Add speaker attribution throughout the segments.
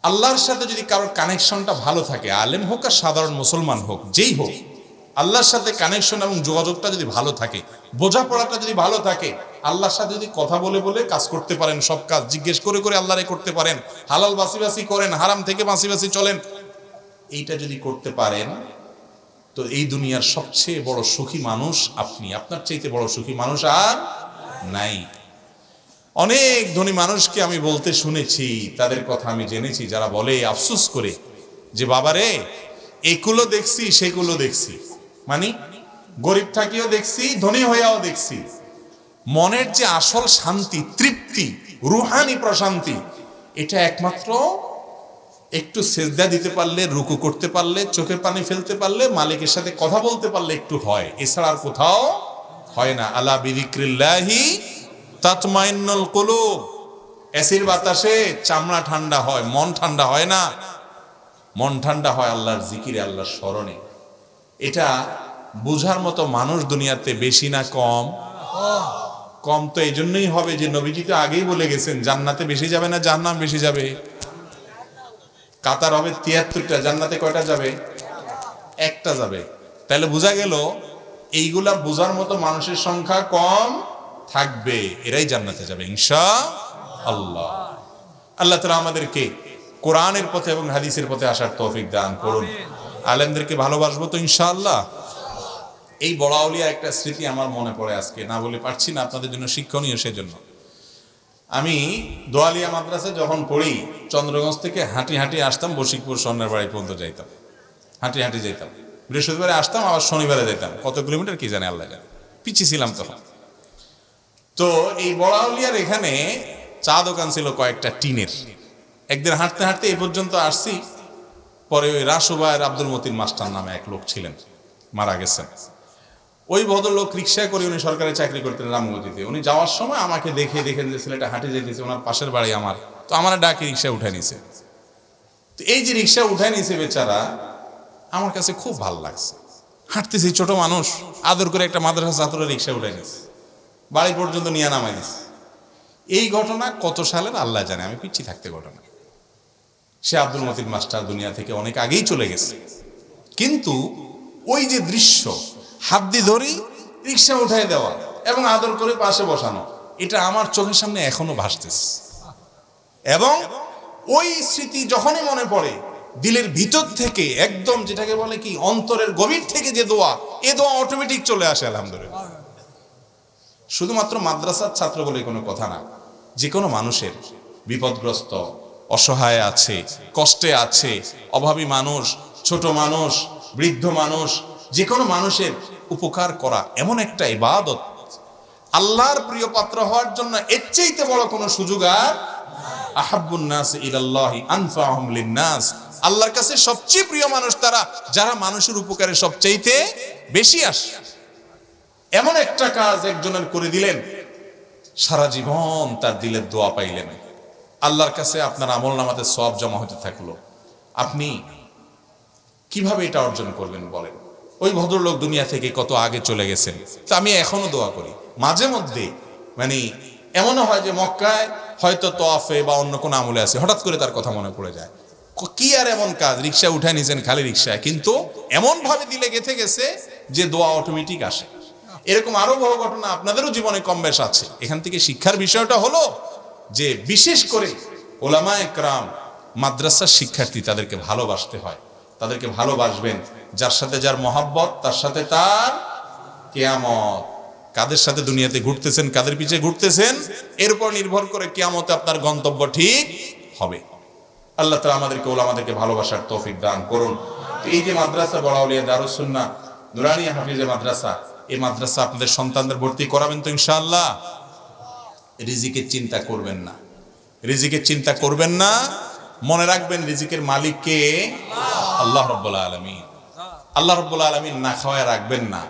Speaker 1: আল্লাহর সাথে যদি কারোর কানেকশনটা ভালো থাকে, আলেম হোক আর সাধারণ মুসলমান হোক, যেই হোক, আল্লাহর সাথে কানেকশন এবং যোগাযোগটা যদি ভালো থাকে, বোঝাপড়াটা যদি ভালো থাকে, আল্লাহর সাথে যদি কথা বলে বলে কাজ করতে পারেন, সব কাজ জিজ্ঞেস করে করে আল্লাহরে করতে পারেন, হালাল বাসি বাসি করেন, হারাম থেকে বাসি বাসি চলেন, এইটা যদি করতে পারেন, তো এই দুনিয়ার সবচেয়ে বড় সুখী মানুষ আপনি। আপনার চাইতে বড় সুখী মানুষ আর নাই। অনেক ধনী মানুষকে আমি বলতে শুনেছি, তাদের কথা আমি জেনেছি, যারা বলে আফসোস করে যে বাবারে, এগুলো দেখছি সেগুলো দেখছি, মানে গরিব থাকিও দেখছি, ধনী হইয়াও দেখছি, মনের যে আসল শান্তি, তৃপ্তি, রুহানি প্রশান্তি, এটা একমাত্র একটু সেজদা দিতে পারলে, রুকু করতে পারলে, চোখের পানি ফেলতে পারলে, মালিকের সাথে কথা বলতে পারলে একটু হয়, এছাড়া আর কোথাও হয় না। আলা বিযিক্রিল্লাহি তাতমাইন্নুল কুলুব। এসির বাতাসে চামড়া ঠান্ডা হয়, মন ঠান্ডা হয় না। মন ঠান্ডা হয় আল্লাহর জিকিরে, আল্লাহর স্মরণে। এটা বুঝার মতো মানুষ দুনিয়াতে বেশি না কম? কম। তো এই জন্যই হবে যে নবীজি তো আগেই বলে গেছেন, জান্নাতে বেশি যাবে না জাহান্নাম বেশি যাবে? কাতার হবে ৭৩টা, জান্নাতে কয়টা যাবে? একটা যাবে। তাহলে বোঝা গেল এইগুলা বোঝার মতো মানুষের সংখ্যা কম থাকবে, এরাই জান্নাতে যাবে ইনশাআল্লাহ। আল্লাহ তাআলা আমাদেরকে কোরআনের পথে এবং হাদিসের পথে আসার তৌফিক দান করুন। আলেমদেরকে ভালোবাসবো তো ইনশাআল্লাহ। এই বড় আউলিয়ার একটা স্মৃতি আমার মনে পড়ে, আজকে না বলে পারছি না, আপনাদের জন্য শিক্ষণীয়। সেজন্য আমি দোয়ালিয়া মাদ্রাসায় যখন পড়ি, চন্দ্রগঞ্জ থেকে হাঁটি হাঁটি আসতাম, বশিকপুর স্বর্ণের বাড়ি পর্যন্ত যাইতাম, হাঁটি হাঁটি যাইতাম। বৃহস্পতিবারে আসতাম, আবার শনিবারে যেতাম। কত কিলোমিটার কি জানে আল্লাহ জানে, পিছিয়ে ছিলাম তখন। তো এই বড় আউলিয়ার এখানে চা দোকান ছিল কয়েকটা টিনের। একদিন হাঁটতে হাঁটতে এই পর্যন্ত আসছি, পরে ওই রাসুবায়ের আব্দুল মতিন মাস্টার নামে এক লোক ছিলেন, মারা গেছেন। ওই ভদ্রলোক রিক্সায় করে, উনি সরকারি চাকরি করতেন রামগতিতে। উনি যাওয়ার সময় আমাকে দেখেন যে ছেলেটা হাঁটে যেতেছে, ওনার পাশের বাড়ি আমার, তো আমার ডাকে রিক্সায় উঠে নিছে। তো এই যে রিক্সা উঠে নিছে বেচারা, আমার কাছে খুব ভালো লাগছে। হাঁটতেছি, ছোট মানুষ, আদর করে একটা মাদ্রাসা ছাত্র রিক্সায় উঠে নিছে, বাড়ি পর্যন্ত নিয়ে নামাই দিছে। এই ঘটনা কত সালের আল্লাহ জানে, আমি পিছিয়ে থাকতে ঘটনা। সে আব্দুল মতিন মাস্টার দুনিয়া থেকে অনেক আগেই চলে গেছে, কিন্তু ওই যে দৃশ্য, হাত দিয়ে ধরি রিক্সা উঠাই দেওয়া এবং আদর করে পাশে বসানো, এটা আমার চোখের সামনে এখনো ভাসতেছে। এবং ওই স্মৃতি যখনই মনে পড়ে, দিলের ভিতর থেকে একদম, যেটাকে বলে কি, অন্তরের গভীর থেকে যে দোয়া, এ দোয়া অটোমেটিক চলে আসে আলহামদুলিল্লাহ। শুধুমাত্র মাদ্রাসার ছাত্র বলে কোনো কথা না, যে কোনো মানুষের বিপদগ্রস্ত, অসহায় আছে, কষ্টে আছে, অভাবী মানুষ, ছোট মানুষ, বৃদ্ধ মানুষ, যে কোনো মানুষের উপকার করা এমন একটা ইবাদত, আল্লাহর প্রিয় পাত্র হওয়ার জন্য এর চাইতে বড় কোনো সুযোগ আর আহাব্বুন নাস ইলাল্লাহি আনফাহুম লিন-নাস। আল্লাহর কাছে সবচেয়ে প্রিয় মানুষ তারা যারা মানুষের উপকারে সবচাইতে বেশি আসে। এমন একটা কাজ একজনের করে দিলেন, সারা জীবন তার দিলের দোয়া পাইলেন, আল্লাহর কাছে আপনার আমলনামাতে সওয়াব জমা হতে থাকলো। আপনি কিভাবে এটা অর্জন করবেন বলেন? ওই ভদ্রলোক দুনিয়া থেকে কত আগে চলে গেছেন, তো আমি এখনো দোয়া করি মাঝে মধ্যে। মানে এমনও হয় যে মক্কায় হয়তো তওয়াফে বা অন্য কোনো আমলে আছে, হঠাৎ করে তার কথা মনে পড়ে যায়, কি আর এমন কাজ, রিক্সা উঠায় নিয়েছেন খালি রিক্সায়, কিন্তু এমন ভাবে দিলে গেঁথে গেছে যে দোয়া অটোমেটিক আসে। এরকম আরো বহু ঘটনা আপনাদেরও জীবনে কম বেশ আছে। এখান থেকে শিক্ষার বিষয়টা হলো যে বিশেষ করে ওলামায়ে কেরাম, মাদ্রাসার শিক্ষার্থী, তাদেরকে ভালোবাসতে হয়। তাদেরকে ভালোবাসবেন, যার সাথে যার মহাব্বত, তার সাথে তার কিয়ামত। কাদের সাথে দুনিয়াতে ঘুরতেছেন, কাদের পিছে ঘুরতেছেন, এর উপর নির্ভর করে কিয়ামতে আপনার গন্তব্য ঠিক হবে। আল্লাহ তাআলা আমাদেরকে, ওলামাদেরকে ভালোবাসার তৌফিক দান করুন। এই যে মাদ্রাসা বড় আউলিয়া দারুস সুন্নাহ নুরানিয়া হাফিজে মাদ্রাসা, এই মাদ্রাসা আপনাদের সন্তানদের ভর্তি করাবেন তো ইনশাআল্লাহ? রিজিকের চিন্তা করবেন না, রিজিকের চিন্তা করবেন না। মনে রাখবেন রিজিকের মালিক কে? আল্লাহ রাব্বুল আলামিন। আল্লাহ রাব্বুল আলামিন না খাওয়ায় রাখবেন না।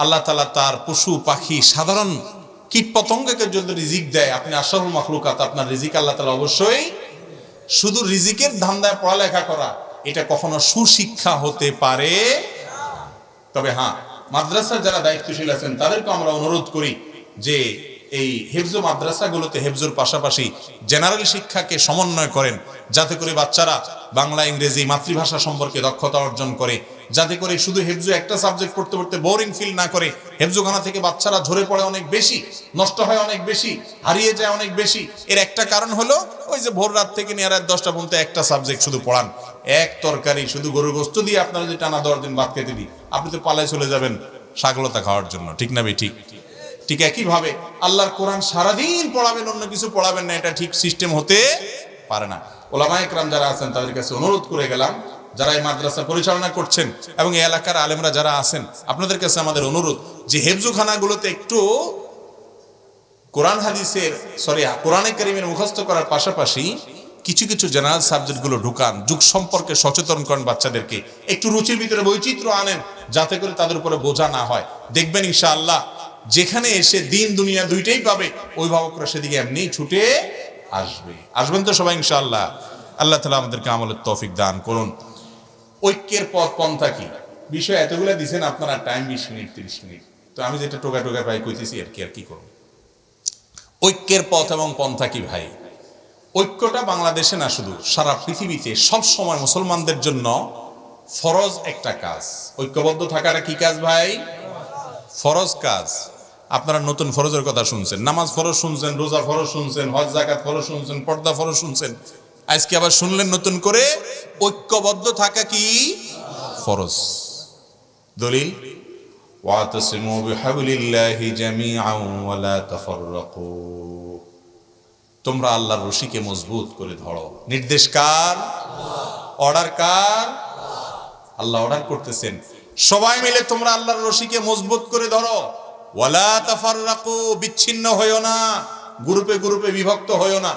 Speaker 1: আল্লাহ তাআলা তার পশু পাখি, সাধারণ কীট পতঙ্গকে যদি রিজিক দেয়, আপনি আশরাফুল মাখলুকাত, আপনার রিজিক আল্লাহ তাআলা অবশ্যই। শুধু রিজিকের ধান্দায় পড়ালেখা করা, এটা কখনো সুশিক্ষা হতে পারে। তবে হ্যাঁ, মাদ্রাসার যারা দায়িত্বশীল আছেন তাদেরকে আমরা অনুরোধ করি যে এই হেফজ মাদ্রাসাগুলোতে হেফজুর পাশাপাশি জেনারেল শিক্ষাকে সমন্বয় করেন, যাতে করে বাচ্চারা বাংলা ইংরেজি মাতৃভাষা সম্পর্কে দক্ষতা অর্জন করে, যাতে করে শুধু হেফজু একটা সাবজেক্ট পড়তে পড়তে বোরিং ফিল না করে। হেফজুখানা থেকে বাচ্চারা ঝরে পড়ে অনেক বেশি, নষ্ট হয় অনেক বেশি, হারিয়ে যায় অনেক বেশি। এর একটা কারণ হলো ওই যে ভোর রাত থেকে নিয়ে রাত 10টা পর্যন্ত একটা সাবজেক্ট শুধু পড়ান, এক তরকারি শুধু গরুর গোস্ত দিয়ে আপনারা যদি টানা 10 দিন ভাত খেতে দিই, আপনি তো পালায় চলে যাবেন শাকলতা খাওয়ার জন্য, ঠিক না ভাই? ঠিক ঠিক একইভাবে আল্লাহর কোরআন সারাদিন পড়াবেন, অন্য কিছু পড়াবেন না, এটা ঠিক সিস্টেম হতে পারে না। ওলামায়ে কেরাম যারা আছেন তাদের কাছে অনুরোধ করে গেলাম, যারা এই মাদ্রাসা পরিচালনা করছেন এবং এই এলাকার আলেমরা যারা আছেন, আপনাদের কাছে আমাদের অনুরোধ যে হেফজুখানাগুলোতে একটু কোরআনে কারীমের মুখস্থ করার পাশাপাশি কিছু কিছু জেনারেল সাবজেক্টগুলো ঢুকান, যুগ সম্পর্কে সচেতন করেন বাচ্চাদেরকে, একটু রুচির ভিতরে বৈচিত্র্য আনেন, যাতে করে তাদের উপরে বোঝা না হয়। দেখবেন ইনশাআল্লাহ যেখানে এসে দিন দুনিয়া দুইটাই পাবে, অভিভাবকরা সেদিকে এমনি ছুটে আসবেন তো সবাই ইনশাআল্লাহ। আল্লাহ তাআলা আমাদেরকে আমলের তৌফিক দান করুন। ঐক্যের পথ পন্থা কি, বিষয় এতগুলো দিছেন আপনারা, টাইম 20 মিনিট 30 মিনিট, তো আমি যেটা টোকা পাই কইতেছি আর কি করব। ঐক্যের পথ এবং পন্থা কি ভাই? ঐক্যটা বাংলাদেশে না, শুধু সারা পৃথিবীতে সব সময় মুসলমানদের জন্য ফরজ একটা কাজ। ঐক্যবদ্ধ থাকাটা কি কাজ ভাই? ফরজ কাজ। আপনারা নতুন ফরজের কথা শুনছেন, নামাজ ফরজ শুনছেন, রোজা ফরজ শুনছেন, হজ যাকাত ফরজ শুনছেন, পর্দা ফরজ শুনছেন, আজকে আবার শুনলেন নতুন করে ঐক্যবদ্ধ থাকা কি ফরজ। দলিল ওয়াতাসিমু বিহাবলিল্লাহি জামিআন ওয়া লা তাফাররাকু, তোমরা আল্লাহর রশিকে মজবুত করে ধরো। নির্দেশ কার? অর্ডার কার? আল্লাহ অর্ডার করতেছেন সবাই মিলে তোমরা আল্লাহর রশিকে মজবুত করে ধরো। ওয়ালা তাফাররাকু, বিচ্ছিন্ন হইও না, গ্রুপে গ্রুপে বিভক্ত হইও না।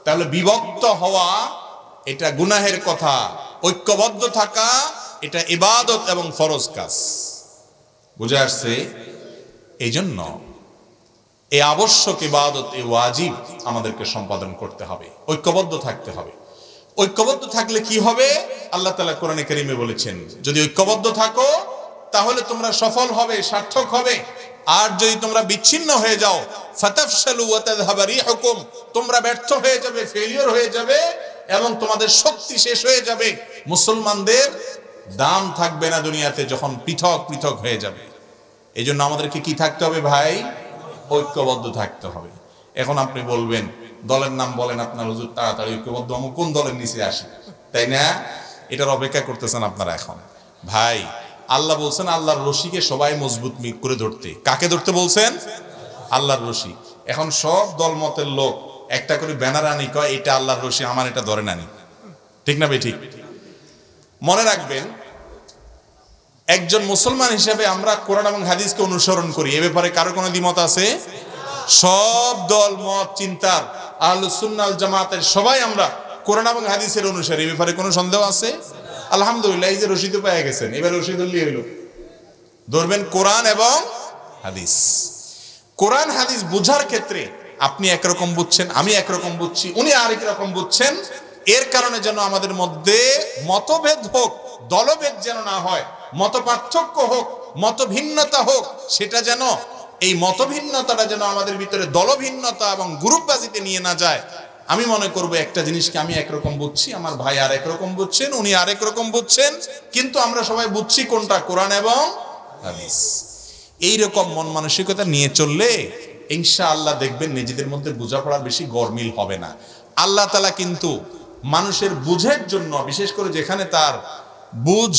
Speaker 1: তাহলে বিভক্ত হওয়া এটা গুনাহের কথা, ঐক্যবদ্ধ থাকা এটা ইবাদত এবং ফরজ কাজ। বুঝে আসছে? এই জন্য এই আবশ্যক ইবাদত, এই ওয়াজিব আমাদেরকে সম্পাদন করতে হবে, ঐক্যবদ্ধ থাকতে হবে। ঐক্যবদ্ধ থাকলে কি হবে? আল্লাহ তাআলা কোরআনে কারীমে বলেছেন, যদি ঐক্যবদ্ধ থাকো তাহলে তোমরা সফল হবে, সার্থক হবে। আর যদি তোমরা বিচ্ছিন্ন হয়ে যাও, ফাতাফশালু ওয়া তাযহাবা রিহুকুম, তোমরা ব্যর্থ হয়ে যাবে, ফেলিওর হয়ে যাবে এবং তোমাদের শক্তি শেষ হয়ে যাবে। মুসলমানদের দাম থাকবে না দুনিয়াতে যখন পৃথক পৃথক হয়ে যাবে। এই জন্য আমাদেরকে কি থাকতে হবে ভাই? ঐক্যবদ্ধ থাকতে হবে। এখন আপনি বলবেন, দলের নাম বলেন আপনার হুজুর, তাড়াতাড়ি ঐক্যবদ্ধ আমি কোন দলের নিচে আসি, তাই না? এটার অপেক্ষা করতেছেন আপনারা এখন। ভাই আল্লাহ বলছেন আল্লাহর রশিকে সবাই মজবুত করে ধরতে। কাকে ধরতে বলছেন? আল্লাহর রশি। এখন সব দলমতের লোক একটা করে ব্যানার আনি, কয় এটা আল্লাহর রশি, আমার এটা ধরে নানি, ঠিক না ভাই? ঠিক। মনে রাখবেন, একজন মুসলমান হিসেবে আমরা কোরআন এবং হাদিসকে অনুসরণ করি, এ ব্যাপারে কারো কোনো দ্বিমত আছে? সব দল মত চিন্তার আহলুস সুন্নাহ ওয়াল জামাতের সবাই আমরা কোরআন এবং হাদিসের অনুসারী, এ ব্যাপারে কোনো সন্দেহ আছে? আলহামদুলিল্লাহ, এই যে রশিদ পেয়ে গেছেন, এবার রশিদ হইল ধরবেন কোরআন এবং হাদিস। কোরআন হাদিস বুঝার ক্ষেত্রে আপনি একরকম বুঝছেন, আমি একরকম বুঝছি, উনি আরেক রকম বুঝছেন। এর কারণে যেন আমাদের মধ্যে মতভেদ হোক, দলভেদ যেন না হয়, মত পার্থক্য হোক, মত ভিন্নতা হোক, সেটা যেন, এই মতভিন্নতাটা যেন আমাদের ভিতরে দলভিন্নতা এবং গ্রুপবাজিতে নিয়ে না যায়। আমি মনে করব একটা জিনিসকে আমি একরকম বুঝছি, আমার ভাই আর একরকম বুঝছেন, উনি আরেক রকম বুঝছেন, কিন্তু আমরা সবাই বুঝছি কোনটা? কোরআন এবং হাদিস। এইরকম মন মানসিকতা নিয়ে চললে ইনশাআল্লাহ দেখবেন নিজেদের মধ্যে বোঝাপড়ার বেশি গরমিল হবে না। আল্লাহ তাআলা কিন্তু মানুষের বুঝের জন্য, বিশেষ করে যেখানে তার বুঝ,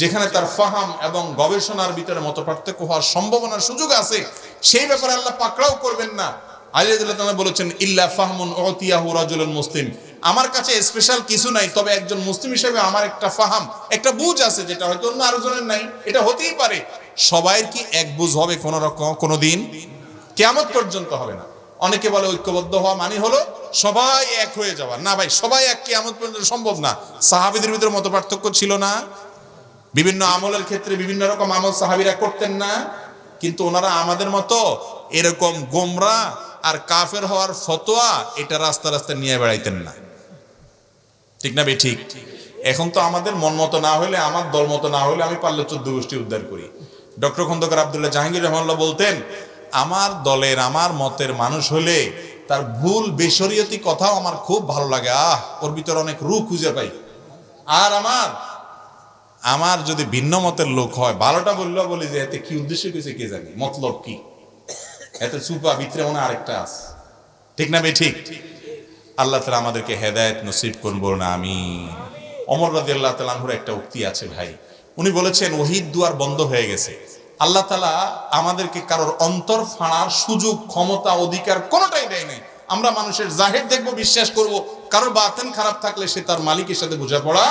Speaker 1: যেখানে তার ফাহাম এবং গবেষণার ভিতরে মতপার্থক্য হওয়ার সম্ভাবনার সুযোগ আছে, সেই ব্যাপারে আল্লাহ পাকড়াও করবেন না। আলী রাদিয়াল্লাহু তাআলা বলেছেন, ইল্লা ফাহমুন উতিয়াহু রাজুলুন মুসলিম, আমার কাছে স্পেশাল কিছু নাই, তবে একজন মুসলিম হিসেবে আমার একটা ফাহাম, একটা বুঝ আছে, যেটা হয়তো অন্য আরেকজনের নাই। এটা হতেই পারে। সবাইয়ের কি এক বুঝ হবে কোন রকম? কোনোদিন কিয়ামত পর্যন্ত হবে না। অনেকে বলে ঐক্যবদ্ধ হওয়া মানে হলো সবাই এক হয়ে যাওয়া। না ভাই, সবাই এক কিয়ামত পর্যন্ত সম্ভব না। সাহাবীদের ভিতরে মত পার্থক্য ছিল না? বিভিন্ন আমলের ক্ষেত্রে বিভিন্ন রকম আমল সাহাবীরা করতেন না? কিন্তু ওনারা আমাদের মতো এরকম গোমরা আর কাফের হওয়ার ফতোয়া এটা রাস্তা রাস্তা নিয়ে বেড়াইতেন না, ঠিক না ভাই? ঠিক। এখন তো আমাদের মন মতো না হলে, আমার দল মতো না হলে আমি পারলে 14 গোষ্ঠী উদ্ধার করি। ডক্টর খন্দকার আব্দুল্লাহ জাহাঙ্গীর রহমানুল্লাহ বলতেন, আমার দলের আমার মতের মানুষ হলে তার ভুল বেশরিয়তি কথাও আমার খুব ভালো লাগে, ওর ভিতরে অনেক রূহ খুঁজে পাই। আর আমার যদি ভিন্ন মতের লোক হয়, ভালোটা বললেও বলি যে এতে কি উদ্দেশ্য কইছে কে জানে, মতলব কি, এতে চুপা ভিতরে মনে আরেকটা আছে। ঠিক না ভাই? ঠিক। আল্লাহ তাআলা আমাদেরকে হেদায়েত নসিব করুন, বলুন আমিন। ওমর রাদিয়াল্লাহু তাআলা আনহুর একটা উক্তি আছে ভাই, উনি বলেছেন ওহিদ দুয়ার বন্ধ হয়ে গেছে, আল্লাহ তাআলা আমাদেরকে কারোর অন্তর ফাঁড়ার সুযোগ, ক্ষমতা, অধিকার কোনোটাই দেয় নাই। আমরা মানুষের জাহির দেখবো, বিশ্বাস করব, কারোর বাতেন খারাপ থাকলে সে তার মালিকের সাথে বোঝাপড়া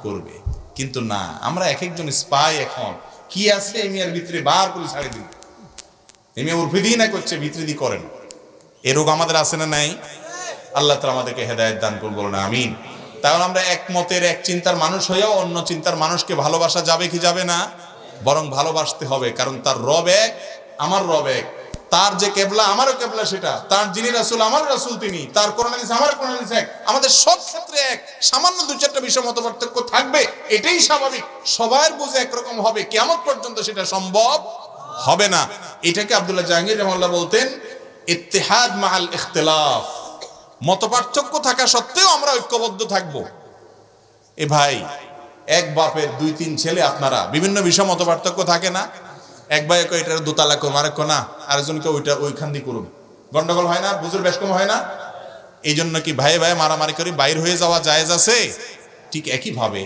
Speaker 1: করবে। কিন্তু না, আমরা এক একজন স্পাই। এখন কি আছে এই মিয়ার ভিতরে বার করে ছাড়ে দিন, এই মিয়া উর্ফিদি না করছে, ভিতরে করেন, এ রোগ আমাদের আছে না নাই? আল্লাহ তাআলা আমাদেরকে হেদায়েত দান করুন, বলুন আমিন। তাহলে আমরা এক মতের এক চিন্তার মানুষ হয়েও অন্য চিন্তার মানুষকে ভালোবাসা যাবে কি যাবে না? বরং ভালোবাসতে হবে, কারণ তার রব এক, আমার রব এক, তার যে কেবলা আমারও কেবলা সেটা, তার যিনি রাসূল আমার রাসূল তিনি, তার কোরআন হাদিস আমার কোরআন হাদিস এক, আমাদের সব ক্ষেত্রে এক। সামান্য দুই চারটা বিষয় মত পার্থক্য থাকবে, এটাই স্বাভাবিক। সবার বুঝে একরকম হবে, কিয়ামত পর্যন্ত সেটা সম্ভব হবে না। এটাকে আব্দুল্লাহ জাহাঙ্গীর রাহিমাহুল্লাহ বলতেন ইত্তিহাদ মাআল ইখতিলাফ। মত পার্থক্য থাকা সত্ত্বেও আমরা ঐক্যবদ্ধ থাকবো। এ ভাই, এক বাপের দুই তিন ছেলে, আপনারা বিভিন্ন বিষয় মত পার্থক্য থাকে না? এক ভাই কয় এটার দোতলা করুন, আরেক না আরেকজনকে ওইটা ওইখান দিয়ে করুন, গন্ডগোল হয় না? বুঝুর বেশ কম হয় না? এই জন্য কি ভাই ভাই মারামারি করে বাইর হয়ে যাওয়া জায়েজ আছে? ঠিক একই ভাবে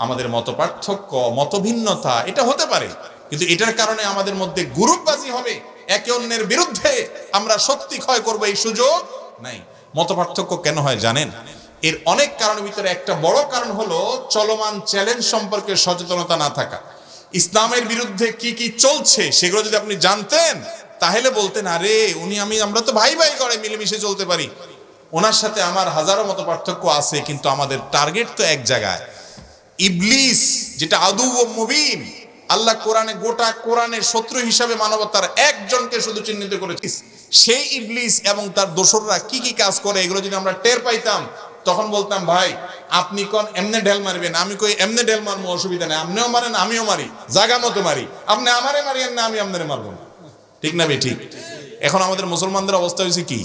Speaker 1: আমাদের মত পার্থক্য, মতভিন্নতা এটা হতে পারে, কিন্তু এটার কারণে আমাদের মধ্যে গ্রুপবাজি হবে, একে অন্যের বিরুদ্ধে আমরা শক্তি ক্ষয় করবো, এই সুযোগ নাই। মত পার্থক্য কেন হয় জানেন? এর অনেক কারণের ভিতরে একটা বড় কারণ হলো চলমান চ্যালেঞ্জ সম্পর্কে সচেতনতা না থাকা। ইসলামের বিরুদ্ধে কি কি চলছে সেগুলো যদি আপনি জানতেন, তাহলে বলতেন আরে আমরা তো ভাই ভাই করে মিলেমিশে চলতে পারি, ওনার সাথে আমার হাজারো মত পার্থক্য আছে, কিন্তু আমাদের টার্গেট তো এক জায়গায়। ইবলিস যেটা আদু ও মুবিন, আল্লাহ কোরআনে গোটা কোরআনের শত্রু হিসাবে মানবতার একজনকে শুধু চিহ্নিত করেছে, সেই ইবলিস এবং তার দোসররা কি কি কাজ করে এগুলো যদি আমরা টের পাইতাম, তখন বলতাম ভাই আপনি কোন এমনে ঢেল মারবেন, আমি কই এমনে ঢেল মারবো, অসুবিধা নেই, আপনিও মারেন আমিও মারি, জায়গা মতো মারি, আপনি আমারে মারিয়েন না আমি আপনারে মারবো না। ঠিক না ভাই? ঠিক। এখন আমাদের মুসলমানদের অবস্থা হয়েছে কি,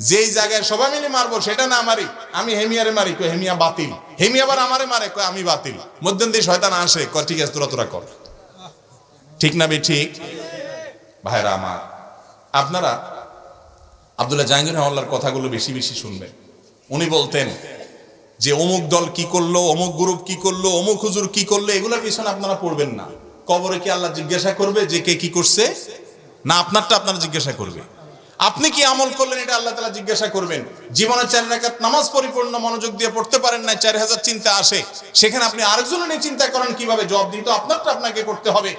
Speaker 1: যেই জায়গায় সবাই মিলে মারবো সেটা না মারি, আমি হেমিয়ারে মারি, কই হেমিয়া বাতিল, হেমিয়া আবার আমারে মারে, কই আমি বাতিল, মধ্যে দিয়ে শয়তান আসে, কয় ঠিক আছে তোরা কর। ঠিক না ভাই? ঠিক। ভাইরা আমার, আপনারা আব্দুল্লাহ জাহাঙ্গীর রাহিমাহুল্লাহর কথাগুলো বেশি বেশি শুনবেন। উনি বলতেন যে অমুক দল কি করলো, অমুক গ্রুপ কি করলো, অমুক হুজুর কি করলো, এগুলোর পিছনে আপনারা পড়বেন না। কবরে কি আল্লাহ জিজ্ঞাসা করবে যে কে কি করছে? না, আপনারটা আপনারা জিজ্ঞাসা করবে। আপনি কি আমল করলেন এটা আল্লাহ তাআলা জিজ্ঞাসা করবেন। জীবনে 4 রাকাত নামাজ পরিপূর্ণ মনোযোগ দিয়ে পড়তে পারেন না, 4000 চিন্তা আসে, সেখানে আপনি আরেকজনের নিয়ে চিন্তা করেন কিভাবে জবাব দিতে, আপনারটা আপনাকে করতে হবে।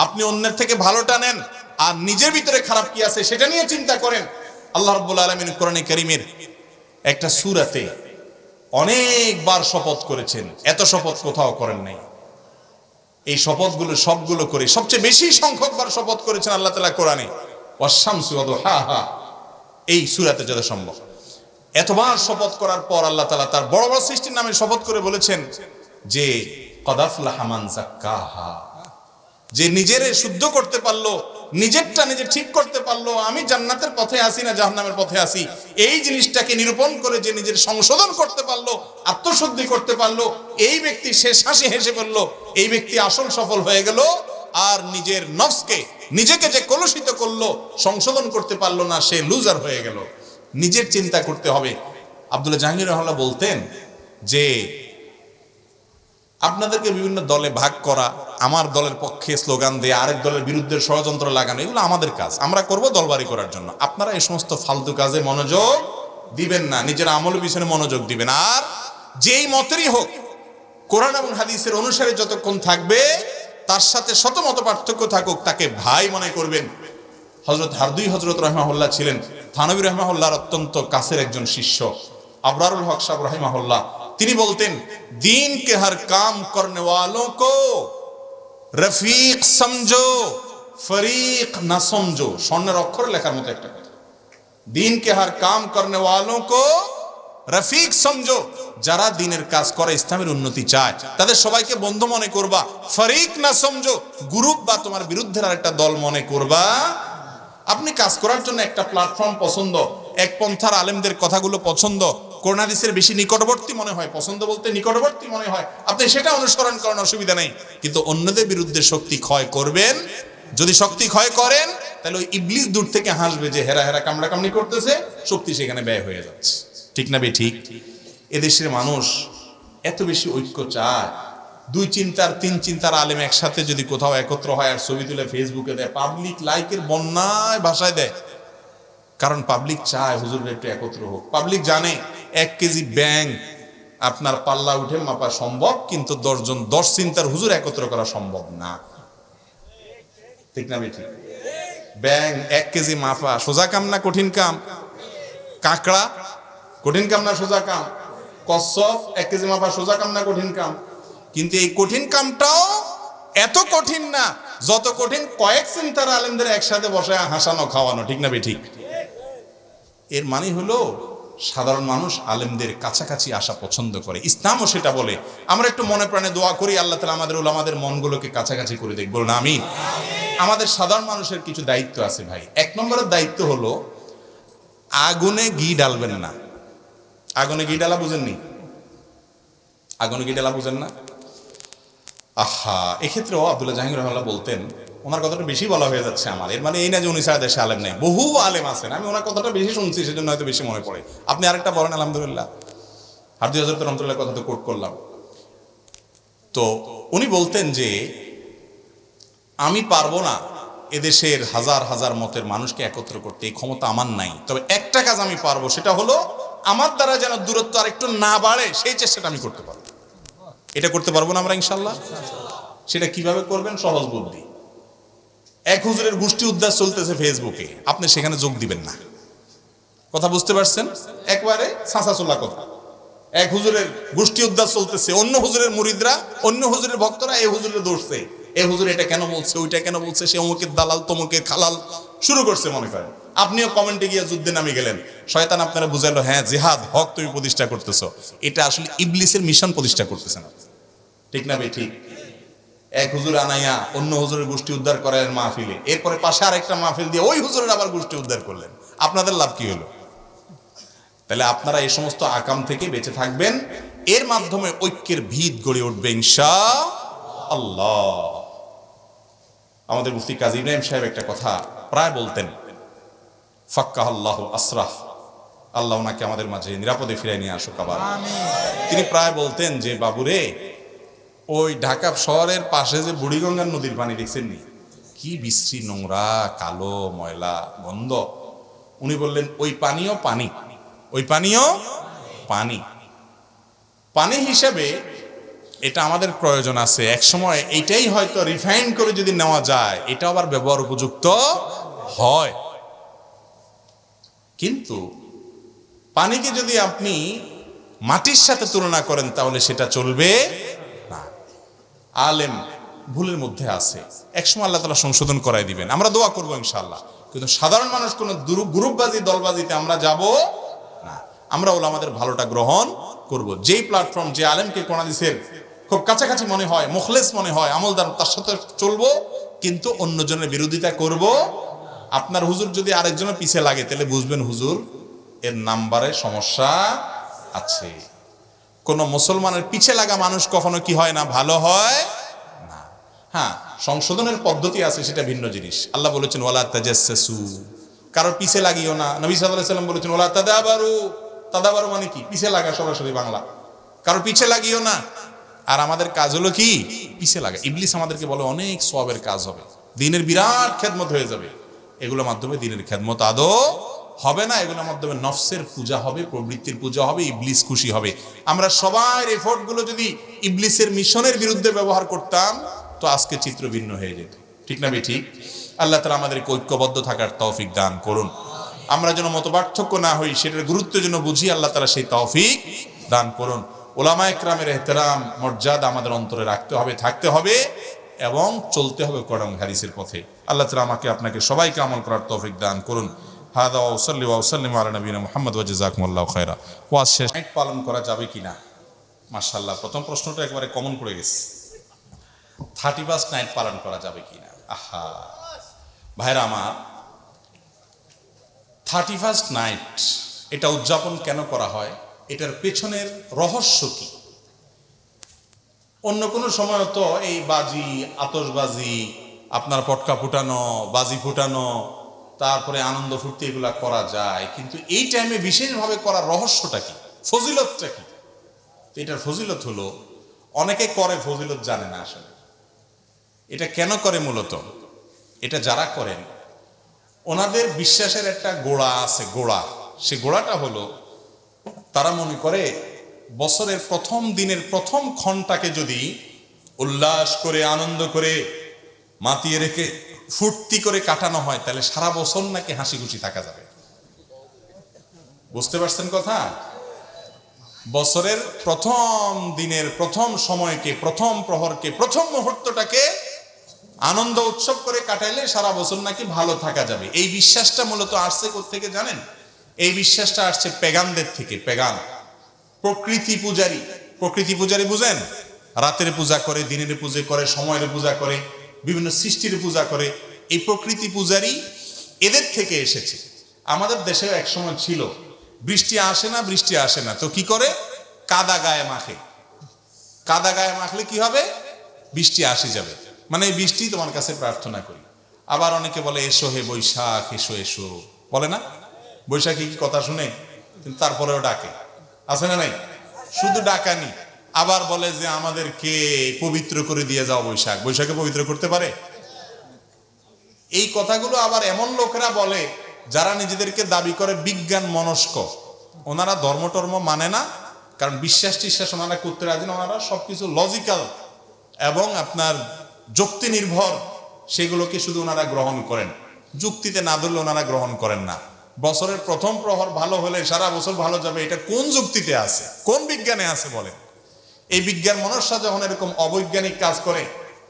Speaker 1: আপনি অন্যের থেকে ভালোটা নেন, আর নিজের ভিতরে খারাপ কি আছে সেটা নিয়ে চিন্তা করেন। আল্লাহ রাব্বুল আলামিন কোরআনে কারীমের একটা সূরাতে অনেকবার শপথ করেছেন, এত শপথ কোথাও করেন নাই। এই শপথগুলো সবগুলো করে সবচেয়ে বেশি সংখ্যকবার শপথ করেছেন আল্লাহ তাআলা কোরআনে, ওয়াশ-শামসি ওয়া দুহাহা, এই সূরাতে যত সম্ভব। এতবার শপথ করার পর আল্লাহ তাআলা তার বড় বড় সৃষ্টির নামে শপথ করে বলেছেন যে ক্বাদ আফলাহা মান যাক্কাহা, যে নিজেরে শুদ্ধ করতে পারলো, নিজেরটা নিজে ঠিক করতে পারলো, আমি জান্নাতের পথে আসি না জাহান্নামের পথে আসি, এই জিনিসটাকে নিরূপণ করে যে নিজের সংশোধন করতে পারলো, আত্মশুদ্ধি করতে পারলো, এই ব্যক্তি শেষ হাসি হেসে বললো, এই ব্যক্তি আসল সফল হয়ে গেল। আর নিজের নফসকে, নিজেকে যে কলুষিত করলো, সংশোধন করতে পারলো না, সে লুজার হয়ে গেল। নিজের চিন্তা করতে হবে। আব্দুল্লাহ জাহাঙ্গীর রাহিমাহুল্লাহ বলতেন যে আপনাদেরকে বিভিন্ন দলে ভাগ করা, আমার দলের পক্ষে স্লোগান দিয়ে আরেক দলের বিরুদ্ধে ষড়যন্ত্র লাগানো, এগুলো আমাদের কাজ, আমরা করব দলবাড়ি করার জন্য। আপনারা এই সমস্ত ফালতু কাজে মনোযোগ দিবেন না, নিজের আমলের পিছনে মনোযোগ দিবেন। আর যেই মতেরই হোক, কোরআন এবং হাদিসের অনুসারে যতক্ষণ থাকবে, তার সাথে শত মত পার্থক্য থাকুক, তাকে ভাই মনে করবেন। হযরত হারদুই হযরত রাহিমাহুল্লাহ ছিলেন থানবী রাহিমাহুল্লাহর অত্যন্ত কাছের একজন শিষ্য, আবরারুল হক সাহেব রাহিমাহুল্লাহ। তিনি বলতেন दीन के हर काम करने वालों को रफीक समझो, फरीक ना समझो। স্বর্ণের অক্ষর লেখার মতো একটা কথা। दीन के हर काम करने वालों को রফিক সমঝো, যারা দ্বীনের কাজ করে, ইসলামের উন্নতি চায়, তাদের সবাইকে বন্ধু মনে করবা। ফরিক না সমঝো, গ্রুপ বা তোমার বিরুদ্ধের আরেকটা দল মনে করবা আপনি কাজ করার জন্য একটা প্ল্যাটফর্ম পছন্দ, এক পন্থার আলেমদের কথাগুলো পছন্দ, কোরআন হাদিসের বেশি নিকটবর্তী মনে হয়, পছন্দ বলতে নিকটবর্তী মনে হয়, আপনি সেটা অনুসরণ করেন, অসুবিধা নেই। কিন্তু অন্যদের বিরুদ্ধে শক্তি ক্ষয় করবেন। যদি শক্তি ক্ষয় করেন তাহলে ওই ইবলিস দূর থেকে হাসবে যে হেরা হেরা কামড়া কামড়ি করতেছে, শক্তি সেখানে ব্যয় হয়ে যাচ্ছে। ঠিক না বে ঠিক? এদেশের মানুষ এত বেশি ঐক্য চায়, দুই চিন্তার তিন চিন্তার আলেম একসাথে যদি কোথাও একত্র হয় আর ছবি তুলে ফেসবুকে দেয়, পাবলিক লাইকের বন্যায় ভাষায় দেয়। কারণ পাবলিক চায় হুজুর একটু একত্র হোক। পাবলিক জানে 1 কেজি ব্যাং আপনার পাল্লা উঠে মাপা সম্ভব, কিন্তু 10 জন 10 চিন্তার হুজুর একত্র করা সম্ভব না। ঠিক না বেঠিক? ব্যাং 1 কেজি মাপা সোজা কাম না কঠিন কাম? কাঁকড়া কঠিন কাম না সোজা কাম? কচ্ছপ 1 কেজি মাপা সোজা কাম না কঠিন কাম? কিন্তু এই কঠিন কামটাও এত কঠিন না যত কঠিন কয়েক চিন্তার আলেমদের একসাথে বসে হাসানো খাওয়ানো। ঠিক না বেঠিক? এর মানে হলো সাধারণ মানুষ আলেমদের কাছাকাছি আসা পছন্দ করে, ইসলামও সেটা বলে। আমরা একটু মনে প্রাণে দোয়া করি আল্লাহ তাআলা আমাদের উলামাদের মনগুলোকে কাছাকাছি করে দেখ, বলুন আমিন। আমাদের সাধারণ মানুষের কিছু দায়িত্ব আছে ভাই। 1 নম্বরের দায়িত্ব হলো আগুনে ঘি ডালবেন না। আগুনে ঘি ডালা বুঝেননি? আগুনে ঘি ডালা বুঝেন না? আহা, এক্ষেত্রেও আব্দুল্লাহ জাহাঙ্গীর রহমাল্লাহ বলতেন, ওনার কথাটা বেশি বলা হয়ে যাচ্ছে আমার, এর মানে এই না যে উনি সারা দেশে আলেম নেই, বহু আলেম আছেন, আমি ওনার কথাটা বেশি শুনছি সেজন্য হয়তো বেশি মনে পড়ে। আপনি আরেকটা বলেন আলহামদুলিল্লাহ। হারদি হযরত রহমাতুল্লাহ কথা তো কোট করলাম। তো উনি বলতেন যে আমি পারবো না এদেশের হাজার হাজার মতের মানুষকে একত্র করতে, এই ক্ষমতা আমার নাই। তবে একটা কাজ আমি পারবো, সেটা হলো আমার দ্বারা যেন দূরত্ব আর একটু না বাড়ে সেই চেষ্টাটা আমি করতে পারবো। এটা করতে পারবো না আমরা ইনশাল্লাহ? সেটা কিভাবে করবেন? সহজ বুদ্ধি। এক হুজুরের গোষ্ঠী উদ্ধার চলতেছে ফেসবুকে, আপনি সেখানে যোগ দিবেন না। কথা বুঝতে পারছেন? একবারে ছাঁচা চোলা কথা। এক হুজুরের গোষ্ঠী উদ্ধার চলতেছে, অন্য হুজুরের মুরিদরা, অন্য হুজুরের ভক্তরা এই হুজুরের দৌড়ছে, এই হুজুর এটা কেন বলছে, ওইটা কেন বলছে, সে অমুকের দালাল তমুকের খালাল শুরু করছে মনে করেন। আপনিও কমেন্টে গিয়ে যুদ্ধে নামে গেলেন, শয়তান আপনারা বুঝাইলো হ্যাঁ জিহাদ হক তুমি প্রতিষ্ঠা করতেছো। এটা আসলে ইবলিসের মিশন প্রতিষ্ঠা করতেছেন। ঠিক না ভাই? ঠিক। এক হুজুর আনাইয়া অন্য হুজুরের গোষ্ঠী উদ্ধার করেন মাহফিলে, এরপরে পাশে আরেকটা মাহফিল দিয়ে ওই হুজুরের আবার গোষ্ঠী উদ্ধার করলেন। আপনাদের লাভ কি হলো? তাহলে আপনারা এই সমস্ত আকাম থেকে বেঁচে থাকবেন, এর মাধ্যমে ঐক্যের ভিত গড়ে উঠবে ইনশাআল্লাহ। আমাদের মুফতি কাজী ইব্রাহিম সাহেব একটা কথা প্রায় বলতেন, ফাক্কাহাল্লাহু আসরাহ, আল্লাহ ওনাকে আমাদের মাঝে নিরাপদে ফিরিয়ে নিয়ে আসুক আবার। তিনি প্রায় বলতেন যে বাবুরে, ওই ঢাকা শহরের পাশে যে বুড়িগঙ্গার নদীর পানি দেখছেন নি, কি বিশ্রী নোংরা কালো ময়লা গন্ধ। উনি বললেন ওই পানিও পানি, ওই পানিও পানি। পানি হিসেবে এটা আমাদের প্রয়োজন আছে। এক সময় এইটাই হয়তো রিফাইন করে যদি নেওয়া যায়, এটা আবার ব্যবহার উপযুক্ত হয়। কিন্তু পানিকে যদি আপনি মাটির সাথে তুলনা করেন তাহলে সেটা চলবে না। আলেম ভুলের মধ্যে আছে, একসময় আল্লাহ তাআলা সংশোধন করাই দিবেন, আমরা দোয়া করবো ইনশাআল্লাহ। কিন্তু সাধারণ মানুষ কোন গ্রুপবাজি দলবাজিতে আমরা যাব না। আমরা ওলামাদের ভালোটা গ্রহণ করব। যেই প্ল্যাটফর্ম, যে আলেমকে কোরআন হাদিসের খুব কাছাকাছি মনে হয়, মুখলেস মনে হয়, আমলদার, তার সাথে চলবো, কিন্তু অন্যজনের বিরোধিতা করব। আপনার হুজুর যদি আরেকজনের পিছে লাগে তাহলে বুঝবেন হুজুর এর নাম্বারে সমস্যা আছে। কোন মুসলমানের পিছে লাগা মানুষ কখনো কি হয় না, ভালো হয় না। হ্যাঁ, সংশোধনের পদ্ধতি আছে, সেটা ভিন্ন জিনিস। আল্লাহ বলেছেন ওয়ালা তাজাসসু, কারোর পিছে লাগিও না। নবী সাল্লাল্লাহু আলাইহি ওয়াসাল্লাম বলেছেন ওয়ালা তাদাবারু। তাদাবারু মানে কি? পিছে লাগা, সরাসরি বাংলা। কারোর পিছে লাগিও না। আর আমাদের কাজ হলো কি? পিছে লাগা। ইবলিস আমাদেরকে বলে অনেক সওয়াবের কাজ হবে, দ্বীনের বিরাট খেদমত হয়ে যাবে। এগুলোর মাধ্যমে দ্বীনের খেদমত আদৌ হবে না। এগুলোর মাধ্যমে নফসের পূজা হবে, প্রবৃত্তির পূজা হবে, ইবলিস খুশি হবে। আমরা সবার এফোর্ট গুলো যদি ইবলিসের মিশনের বিরুদ্ধে ব্যবহার করতাম তো আজকে চিত্র ভিন্ন হয়ে যেত। ঠিক না ভাই? ঠিক। আল্লাহ তাআলা আমাদেরকে ঐক্যবদ্ধ থাকার তৌফিক দান করুন। আমরা যেন মতপার্থক্য না হই, সেটার গুরুত্ব যেন বুঝি, আল্লাহ তাআলা সেই তৌফিক দান করুন। উলামায়ে কেরামের ইহতিরাম, মর্যাদা আমাদের অন্তরে রাখতে হবে, থাকতে হবে, এবং চলতে হবে কোরআন হাদিসের পথে। আল্লাহ তাআলা আমাকে আপনাকে সবাইকে আমল করার তৌফিক দান করুন। হাদা ওয়া সাল্লি ওয়া সাল্লিম আলা নবিয়িনা মুহাম্মদ ওয়া জাযাকুমুল্লাহু খায়রা। ওয়াজ শেষ। নাইট পালন করা যাবে কিনা? মাশাআল্লাহ, প্রথম প্রশ্নটা একবারে কমন পড়ে গেছে। 31 নাইট পালন করা যাবে কিনা? আহা ভাইরা আমার, 31st নাইট এটা উদযাপন কেন করা হয়, এটার পেছনের রহস্য কি? অন্য কোনো সময় তো এই বাজি, আতশবাজি, আপনার পটকা ফুটানো, বাজি ফুটানো, তারপরে আনন্দ ফুর্তি এগুলা করা যায়, কিন্তু এই টাইমে বিশেষভাবে করার রহস্যটা কি, ফজিলতটা কি? এটার ফজিলত হলো, অনেকে করে ফজিলত জানে না আসলে এটা কেন করে। মূলত এটা যারা করেন ওনাদের বিশ্বাসের একটা গোড়া আছে, সে গোড়াটা হলো তারা মনে করে বছরের প্রথম দিনের প্রথম ক্ষণটাকে যদি উল্লাস করে, আনন্দ করে, মাতিয়ে রেখে, ফুর্তি করে কাটানো হয়, তাহলে সারা বছর নাকি হাসি খুশি থাকা যাবে। বুঝতে পারছেন কথা? বছরের প্রথম দিনের প্রথম সময়কে, প্রথম প্রহরকে, প্রথম মুহূর্তটাকে আনন্দ উৎসব করে কাটাইলে সারা বছর নাকি ভালো থাকা যাবে। এই বিশ্বাসটা মূলত আসছে কোত্থেকে জানেন? এই বিশ্বাসটা আসছে পেগানদের থেকে। পেগান প্রকৃতি পূজারী বুঝেন? রাতের পূজা করে, দিনের পূজা করে, সময়ের পূজা করে, বিভিন্ন সৃষ্টির পূজা করে। এই প্রকৃতি পূজারী এদের থেকে এসেছে। আমাদের দেশেও এক সময় ছিল, বৃষ্টি আসে না তো কি করে? কাদা গায়ে মাখে। কাদা গায়ে মাখলে কি হবে? বৃষ্টি আসে যাবে, মানে এই বৃষ্টি তোমার কাছে প্রার্থনা করি। আবার অনেকে বলে এসো হে বৈশাখ, এসো এসো, বলে না? বৈশাখী কি কথা শুনে? কিন্তু তারপরেও ডাকে, আছে না নাই? শুধু ডাকানি। আবার বলে যে আমাদেরকে পবিত্র করে দিয়ে যাও বৈশাখে পবিত্র করতে পারে? এই কথাগুলো আবার এমন লোকেরা বলে যারা নিজেদেরকে দাবি করে বিজ্ঞান মনস্ক। ওনারা ধর্ম টর্ম মানে না, কারণ বিশ্বাস টিশ্বাস ওনারা করতে রাজি না। ওনারা সবকিছু লজিক্যাল এবং আপনার যুক্তি নির্ভর, সেগুলোকে শুধু ওনারা গ্রহণ করেন। যুক্তিতে না ধরলে ওনারা গ্রহণ করেন না। বছরের প্রথম প্রহর ভালো হলে সারা বছর ভালো যাবে, এটা কোন যুক্তিতে আছে, কোন বিজ্ঞানে আছে বলেন? এই বিজ্ঞান মনস্যা যখন এরকম অবৈজ্ঞানিক কাজ করে,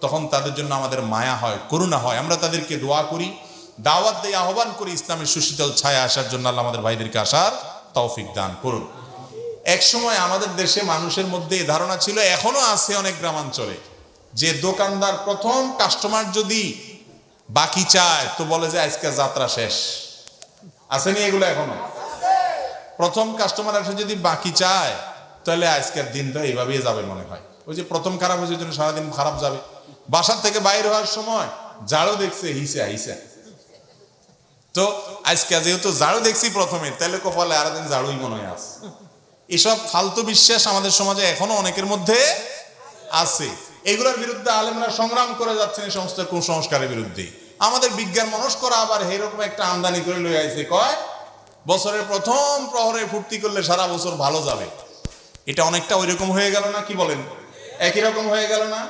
Speaker 1: তখন তাদের জন্য আমাদের মায়া হয়, করুণা হয়। আমরা তাদেরকে দোয়া করি, দাওয়াত দিয়ে আহ্বান করি ইসলামের সুশীতল ছায়া আসার জন্য। আল্লাহ আমাদের ভাইদেরকে আসার তৌফিক দান করুন। এক সময় আমাদের দেশে মানুষের মধ্যে এই ধারণা ছিল, এখনো আছে অনেক গ্রামাঞ্চলে, যে দোকানদার প্রথম কাস্টমার যদি বাকি চায় তো বলে যে আজকে যাত্রা শেষ। আসেনি এগুলো এখনো? প্রথম কাস্টমার এসে যদি বাকি চায়, তাহলে আজকের দিনটা এইভাবেই যাবে মনে হয়। ওই যে প্রথম খারাপ হয়েছে জন্য সারাদিন খারাপ যাবে। বাসার থেকে বাইরে হওয়ার সময় ঝাড়ু দেখছে, হিসা তো আজকে যেহেতু ঝাড়ু দেখছি প্রথমে, তাহলে কপালে আর দিন ঝাড়ুই মনে হয় আছে। এসব ফালতু বিশ্বাস আমাদের সমাজে এখনো অনেকের মধ্যে আছে। এগুলোর বিরুদ্ধে আলেমরা সংগ্রাম করে যাচ্ছেন, এই সমস্ত কুসংস্কারের বিরুদ্ধে। আমাদের বিজ্ঞান মনস্করা আবার এরকম একটা আমদানি করে লয়ে আইছে, কয় বছরের প্রথম প্রহরে ফুর্তি করলে সারা বছর ভালো যাবে। এটা অনেকটা ওই রকম হয়ে গেল না? কি বলেন? একই রকম হয়ে গেল না?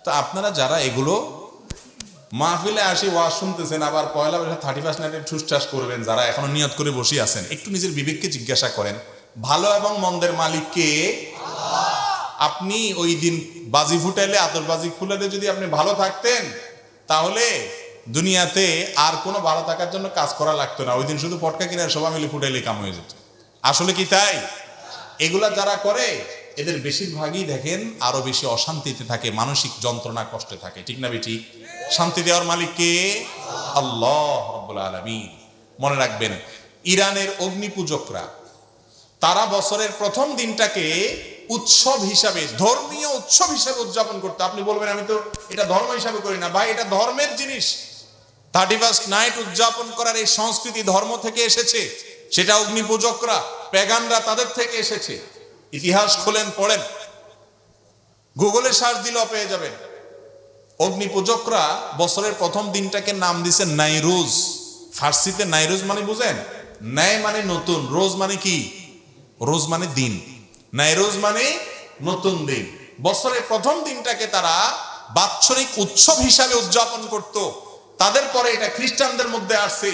Speaker 1: তো আপনারা যারা এগুলো মাহফিলে আসি ওয়াজ শুনতেছেন, আবার পয়লা বৈশাখ 31 নাইটে ঠুসঠাস করবেন, যারা এখনো নিয়ত করে বসে আছেন, একটু নিজের বিবেককে জিজ্ঞাসা করেন, ভালো এবং মন্দের মালিক কে? আপনি ওই দিন বাজি ফুটাইলে, আতশবাজি ফুটাইলে যদি আপনি ভালো থাকতেন, তাহলে দুনিয়াতে আর কোনো ভালো থাকার জন্য কাজ করা লাগতো না। ওই দিন শুধু পটকা কিনে সবাই মিলে ফুটাইলে কাম হয়ে যেত। আসলে কি তাই? এগুলা যারা করে এদের বেশিরভাগই দেখেন আরো বেশি অশান্তিতে থাকে, মানসিক যন্ত্রণা, কষ্টে থাকে। ঠিক না বেঠিক? শান্তি দেওয়ার মালিক কে? আল্লাহ রাব্বুল আলামিন। মনে রাখবেন, ইরানের অগ্নি পূজকরা তারা বছরের প্রথম দিনটাকে উৎসব হিসাবে, ধর্মীয় উৎসব হিসাবে উদযাপন করতে। আপনি বলবেন আমি তো এটা ধর্ম হিসাবে করি না। ভাই, এটা ধর্মের জিনিস। 31st নাইট উদযাপন করার এই সংস্কৃতি ধর্ম থেকে এসেছে। সেটা অগ্নি পূজকরা, পেগানরা, তাদের থেকে এসেছে। ইতিহাস খোলেন, পড়েন, গুগলে সার্চ দিলেও পেয়ে যাবেন। অগ্নি পূজকরা বছরের প্রথম দিনটাকে নাম দিছে নাইরুজ। ফার্সিতে নাইরুজ মানে বুঝেন? ন্যায় মানে নতুন, রোজ মানে কি? রোজ মানে দিন, নাইরুজ মানে নতুন দিন। বছরের প্রথম দিনটাকে তারা বাৎসরিক উৎসব হিসাবে উদযাপন করত। তাদের পরে এটা খ্রিস্টানদের মধ্যে আসছে।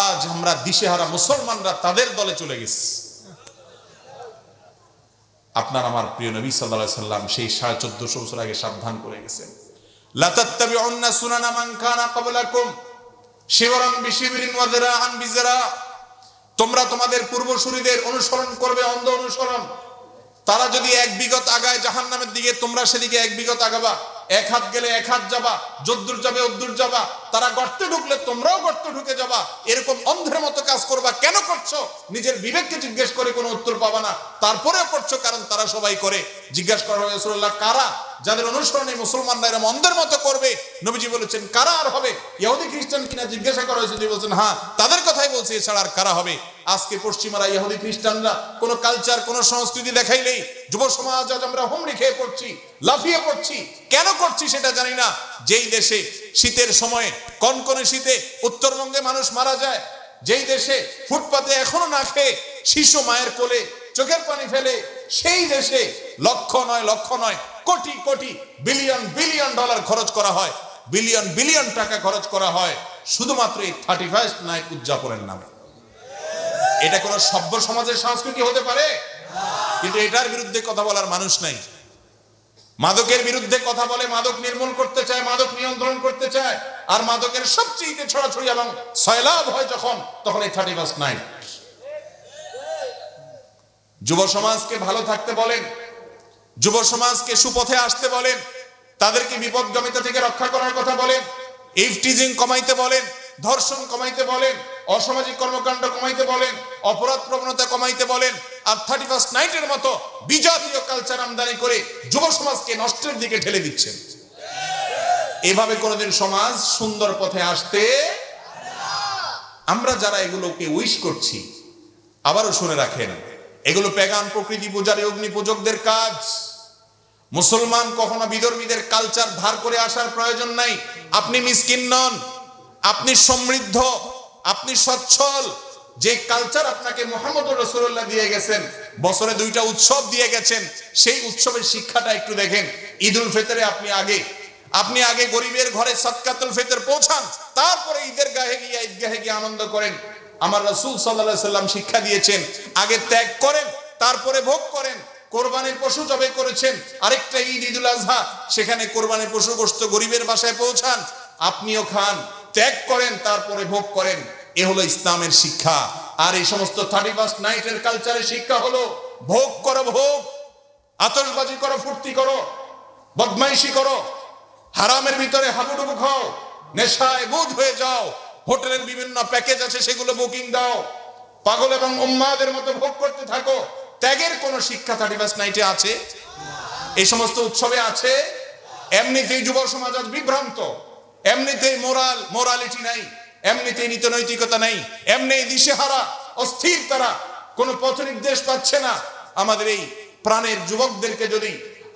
Speaker 1: আজ আমরা দিশেহারা মুসলমানরা তাদের দলে চলে গেছি। আপনার আমার প্রিয় নবী সাল্লাল্লাহু আলাইহি সাল্লাম সেই 1450 বছর আগে সাবধান করে গেছেন, লা তাত্তাবিউন্না সুনানা মান কানা ক্বাবলাকুম শিবরান বিশিবরিন ওয়া যিরাআন বিযিরা। তোমরা তোমাদের পূর্বসূরীদের অনুসরণ করবে, অন্ধ অনুসরণ। তারা যদি 1 বিঘত আগায় জাহান্নামের দিকে, তোমরা সেদিকে 1 বিঘত আগাবা। 1 হাত গেলে 1 হাত যাবা, যদ্দূর যাবে অদ্দূর যাবা। তারা গর্তে ঢুকলে তোমরাও গর্তে ঢুকে যাবা, এরকম অন্ধের মতো কাজ করবা। কেন করছো? নিজের বিবেককে জিজ্ঞেস করে কোনো উত্তর পাবা না, তারপরেও করছো কারণ তারা সবাই করে। জিজ্ঞাসা করা হয় রাসূলুল্লাহ কারা যাদের অনুসরণে মুসলমানরা এরকম অন্ধের মতো করবে? নবীজি বলেছেন কারা আর হবে? ইহুদি খ্রিস্টান কিনা জিজ্ঞাসা করা হয়েছে, তিনি বলছেন হ্যাঁ তাদের কথাই বলছি, এছাড়া আর কারা হবে? আজকে পশ্চিমারা ইহুদি খ্রিস্টানরা কোন কালচার কোন সংস্কৃতি দেখাইলেই যুব সমাজ আজ আমরা হুমড়ি খেয়ে পড়ছি, লাফিয়ে পড়ছি। কেন করছি সেটা জানি না। যেই দেশে শীতের সময়ে কনকনে শীতে উত্তরবঙ্গে মানুষ মারা যায়, যেই দেশে ফুটপাতে এখনো না খেয়ে শিশু মায়ের কোলে চোখের পানি ফেলে, সেই দেশে লক্ষ নয় crore crore billion billion dollar খরচ করা হয়, বিলিয়ন বিলিয়ন টাকা খরচ করা হয় শুধুমাত্র এই 31st নাইট উদযাপনের নামে। এটা কোন সভ্য সমাজের সংস্কৃতি হতে পারে? কিন্তু এটার বিরুদ্ধে কথা বলার মানুষ নাই। মাদকের বিরুদ্ধে কথা বলে, মাদক নির্মূল করতে চায়, মাদক নিয়ন্ত্রণ করতে চায়, আর মাদকের সবচেয়ে ছড়াছড়ি এবং সয়লাভ হয় যখন, তখন এই 31st নাইট। যুব সমাজকে ভালো থাকতে বলেন, যুব সমাজকে সুপথে আসতে বলেন, তাদেরকে বিপদগামিতা থেকে রক্ষা করার কথা বলেন, ইফটিজিং কমাইতে বলেন, ধর্ষণ কমাইতে বলেন, অসামাজিক কর্মকাণ্ড কমাইতে বলেন, অপরাধ প্রবণতা কমাইতে বলেন। আর 31st নাইটের মতো বিজাতীয় কালচার আমদানি করে যুব সমাজকে নষ্টের দিকে ঠেলে দিচ্ছেন। এভাবে কোনোদিন সমাজ সুন্দর পথে আসতে, আমরা যারা এগুলোকে উইশ করছি, আবারও শুনে রাখেন, এগুলো পেগান প্রকৃতি পূজারী অগ্নি পূজকদের কাজ। মুসলমান কখনো বিধর্মীদের কালচার ধার করে আসার প্রয়োজন নাই। আপনি মিসকিন নন, আপনি সমৃদ্ধ, আপনি সচ্ছল। যে কালচার আপনাকে মুহাম্মদুর রাসূলুল্লাহ দিয়ে গেছেন, বছরে 2টা উৎসব দিয়ে গেছেন, সেই উৎসবের শিক্ষাটা একটু দেখেন। ঈদুল ফিতরে আপনি আগে গরিবের ঘরে সাদকাতুল ফিতর পৌঁছান, তারপরে ঈদের গাহে গিয়ে ঈদগাহে গিয়ে আনন্দ করেন। আমার রাসূল সাল্লাল্লাহু আলাইহি সাল্লাম শিক্ষা দিয়েছেন, আগে ত্যাগ করেন তারপরে ভোগ করেন। কোরবানির পশু জবাই করেছেন, আরেকটা ঈদ ঈদুল আজহা, সেখানে কোরবানির পশু গোশত গরিবের বাসায় পৌঁছান, আপনিও খান, ত্যাগ করেন তারপরে ভোগ করেন। এ হলো ইসলামের শিক্ষা। আর এই সমস্ত 31st নাইটের কালচারের শিক্ষা হলো ভোগ করো, ভোগ, আতশবাজি করো, ফুর্তি করো, বদমাইশি করো, হারামের ভিতরে হাবুডুবু খাও, নেশায় বুধ হয়ে যাও, হোটেলের বিভিন্ন প্যাকেজ আছে সেগুলো বুকিং দাও, পাগল এবং উম্মাদের মতো ভোগ করতে থাকো। ত্যাগের কোন শিক্ষা 31st নাইটে আছে? এই সমস্ত উৎসবে আছে? এমনিতেই যুব সমাজ আজ বিভ্রান্ত, এমনিতেই মোরালিটি নাই, এমনিতেই নীতি নৈতিকতা নাই, এমনি দিশেহারা, অস্থির, তারা কোনো পথ নির্দেশ পাচ্ছে না। আমাদের এই প্রাণের যুবকদেরকে যদি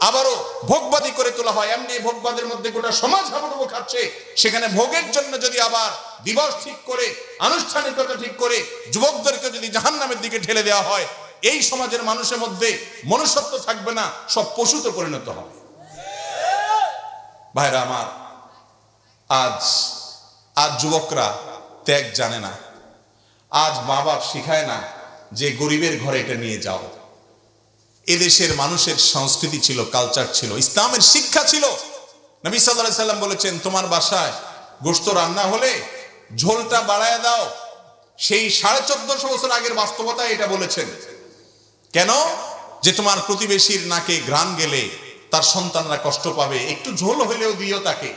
Speaker 1: আবারও ভোগবাদী করে তোলা হয়, এমনি ভোগবাদের মধ্যে গোটা সমাজ হাবুডুবু খাচ্ছে, সেখানে ভোগের জন্য যদি আবার দিবস ঠিক করে, আনুষ্ঠানিকতা ঠিক করে যুবকদেরকে যদি জাহান্নামের দিকে ঠেলে দেওয়া হয়, এই সমাজের মানুষের মধ্যে মনুষ্যত্ব থাকবে না, সব পশুতে পরিণত হবে। ভাইরা আমার, আজ যুবকরা ত্যাগ জানে না। আজ মা বাপ শিখায় না যে গরিবের ঘরে এটা নিয়ে যাও। এদেশের মানুষের সংস্কৃতি ছিল, কালচার ছিল, ইসলামের শিক্ষা ছিল। নবী সাল্লাল্লাহু আলাইহি সাল্লাম বলেছেন, তোমার বাসায় গোশত রান্না হলে ঝোলটা বাড়ায় দাও। সেই 1450 বছর আগের বাস্তবতা এটা বলেছেন। কেন? যে তোমার প্রতিবেশীর নাকে ঘ্রাণ গেলে তার সন্তানরা কষ্ট পাবে, একটু ঝোল হলেও দিও তাকে।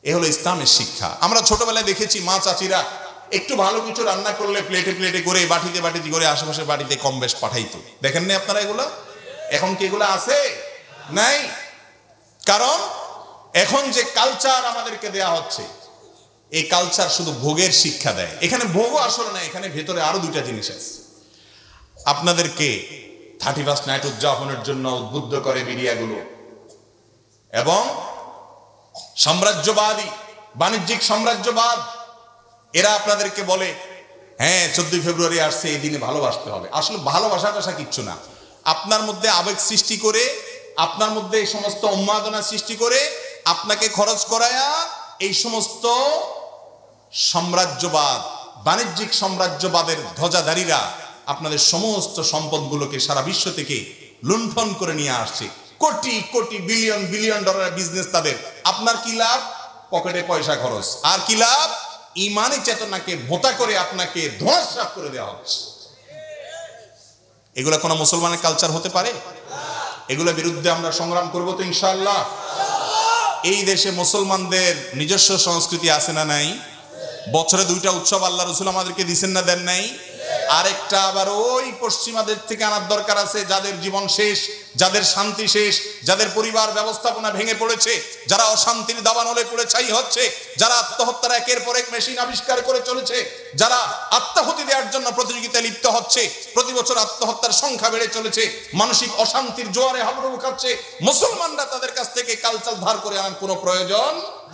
Speaker 1: এ হলো ইসলামের শিক্ষা। আমরা ছোটবেলায় দেখেছি মা চাচিরা একটু ভালো কিছু রান্না করলে প্লেটে প্লেটে করে, বাটিতে বাটিতে করে আশেপাশের বাড়িতে কম বেশ পাঠাইতো। দেখেন না আপনারা এগুলা? এখন কি এগুলা আছে? নাই। কারণ এখন যে কালচার আমাদেরকে দেয়া হচ্ছে, এই কালচার শুধু ভোগের শিক্ষা দেয়। এখানে ভোগও আসলে না, এখানে ভেতরে আরো 2টা জিনিস আছে। আপনাদেরকে 31st নাইট উদযাপনের জন্য উদ্বুদ্ধ করে মিডিয়াগুলো, এবং সাম্রাজ্যবাদী, বাণিজ্যিক সাম্রাজ্যবাদ, এরা আপনাদেরকে বলে হ্যাঁ 14 ফেব্রুয়ারি আসছে, এই দিনে ভালোবাসতে হবে। আসলে ভালোবাসাটা কিচ্ছু না। আপনার মধ্যে আবেগ সৃষ্টি করে, আপনার মধ্যে এই সমস্ত উন্মাদনা সৃষ্টি করে, আপনাকে খরচ করায়া এই সমস্ত সাম্রাজ্যবাদ, বাণিজ্যিক সাম্রাজ্যবাদের ধ্বজাধারীরা আপনাদের সমস্ত সম্পদগুলোকে সারা বিশ্ব থেকে লুণ্ঠন করে নিয়ে আসছে। কোটি কোটি বিলিয়ন বিলিয়ন ডলারের বিজনেস তাদের। আপনার কি লাভ? পকেটে পয়সা খরচ। আর কি লাভ? ইমানি চেতনাকে ভোঁতা করে আপনাকে ধ্বংস করে দেওয়া হচ্ছে। এগুলা কোন মুসলমানের কালচার হতে পারে? এগুলোর বিরুদ্ধে আমরা সংগ্রাম করব তো ইনশাআল্লাহ। এই দেশে মুসলমানদের নিজস্ব সংস্কৃতি আছে না নাই? বছরে 2টা উৎসব আল্লাহ রসুল আমাদেরকে দিচ্ছেন না, দেন নাই? আরেকটা আবার ওই পশ্চিমাদের থেকে আনার দরকার আছে, যাদের জীবন শেষ, যাদের শান্তি শেষ, যাদের পরিবার ব্যবস্থাপনা ভেঙে পড়েছে, যারা অশান্তির দাবানলে পড়ে ছাই হচ্ছে, যারা আত্মহত্যার একের পর এক মেশিন আবিষ্কার করে চলেছে, যারা আত্মাহুতি দেওয়ার জন্য প্রতিযোগিতায় লিপ্ত হচ্ছে, প্রতি বছর আত্মহত্যার সংখ্যা বেড়ে চলেছে, মানসিক অশান্তির জোয়ারে হাবুডুবু খাচ্ছে, মুসলমানরা তাদের কাছ থেকে কালচার ধার করে আনার কোনো প্রয়োজন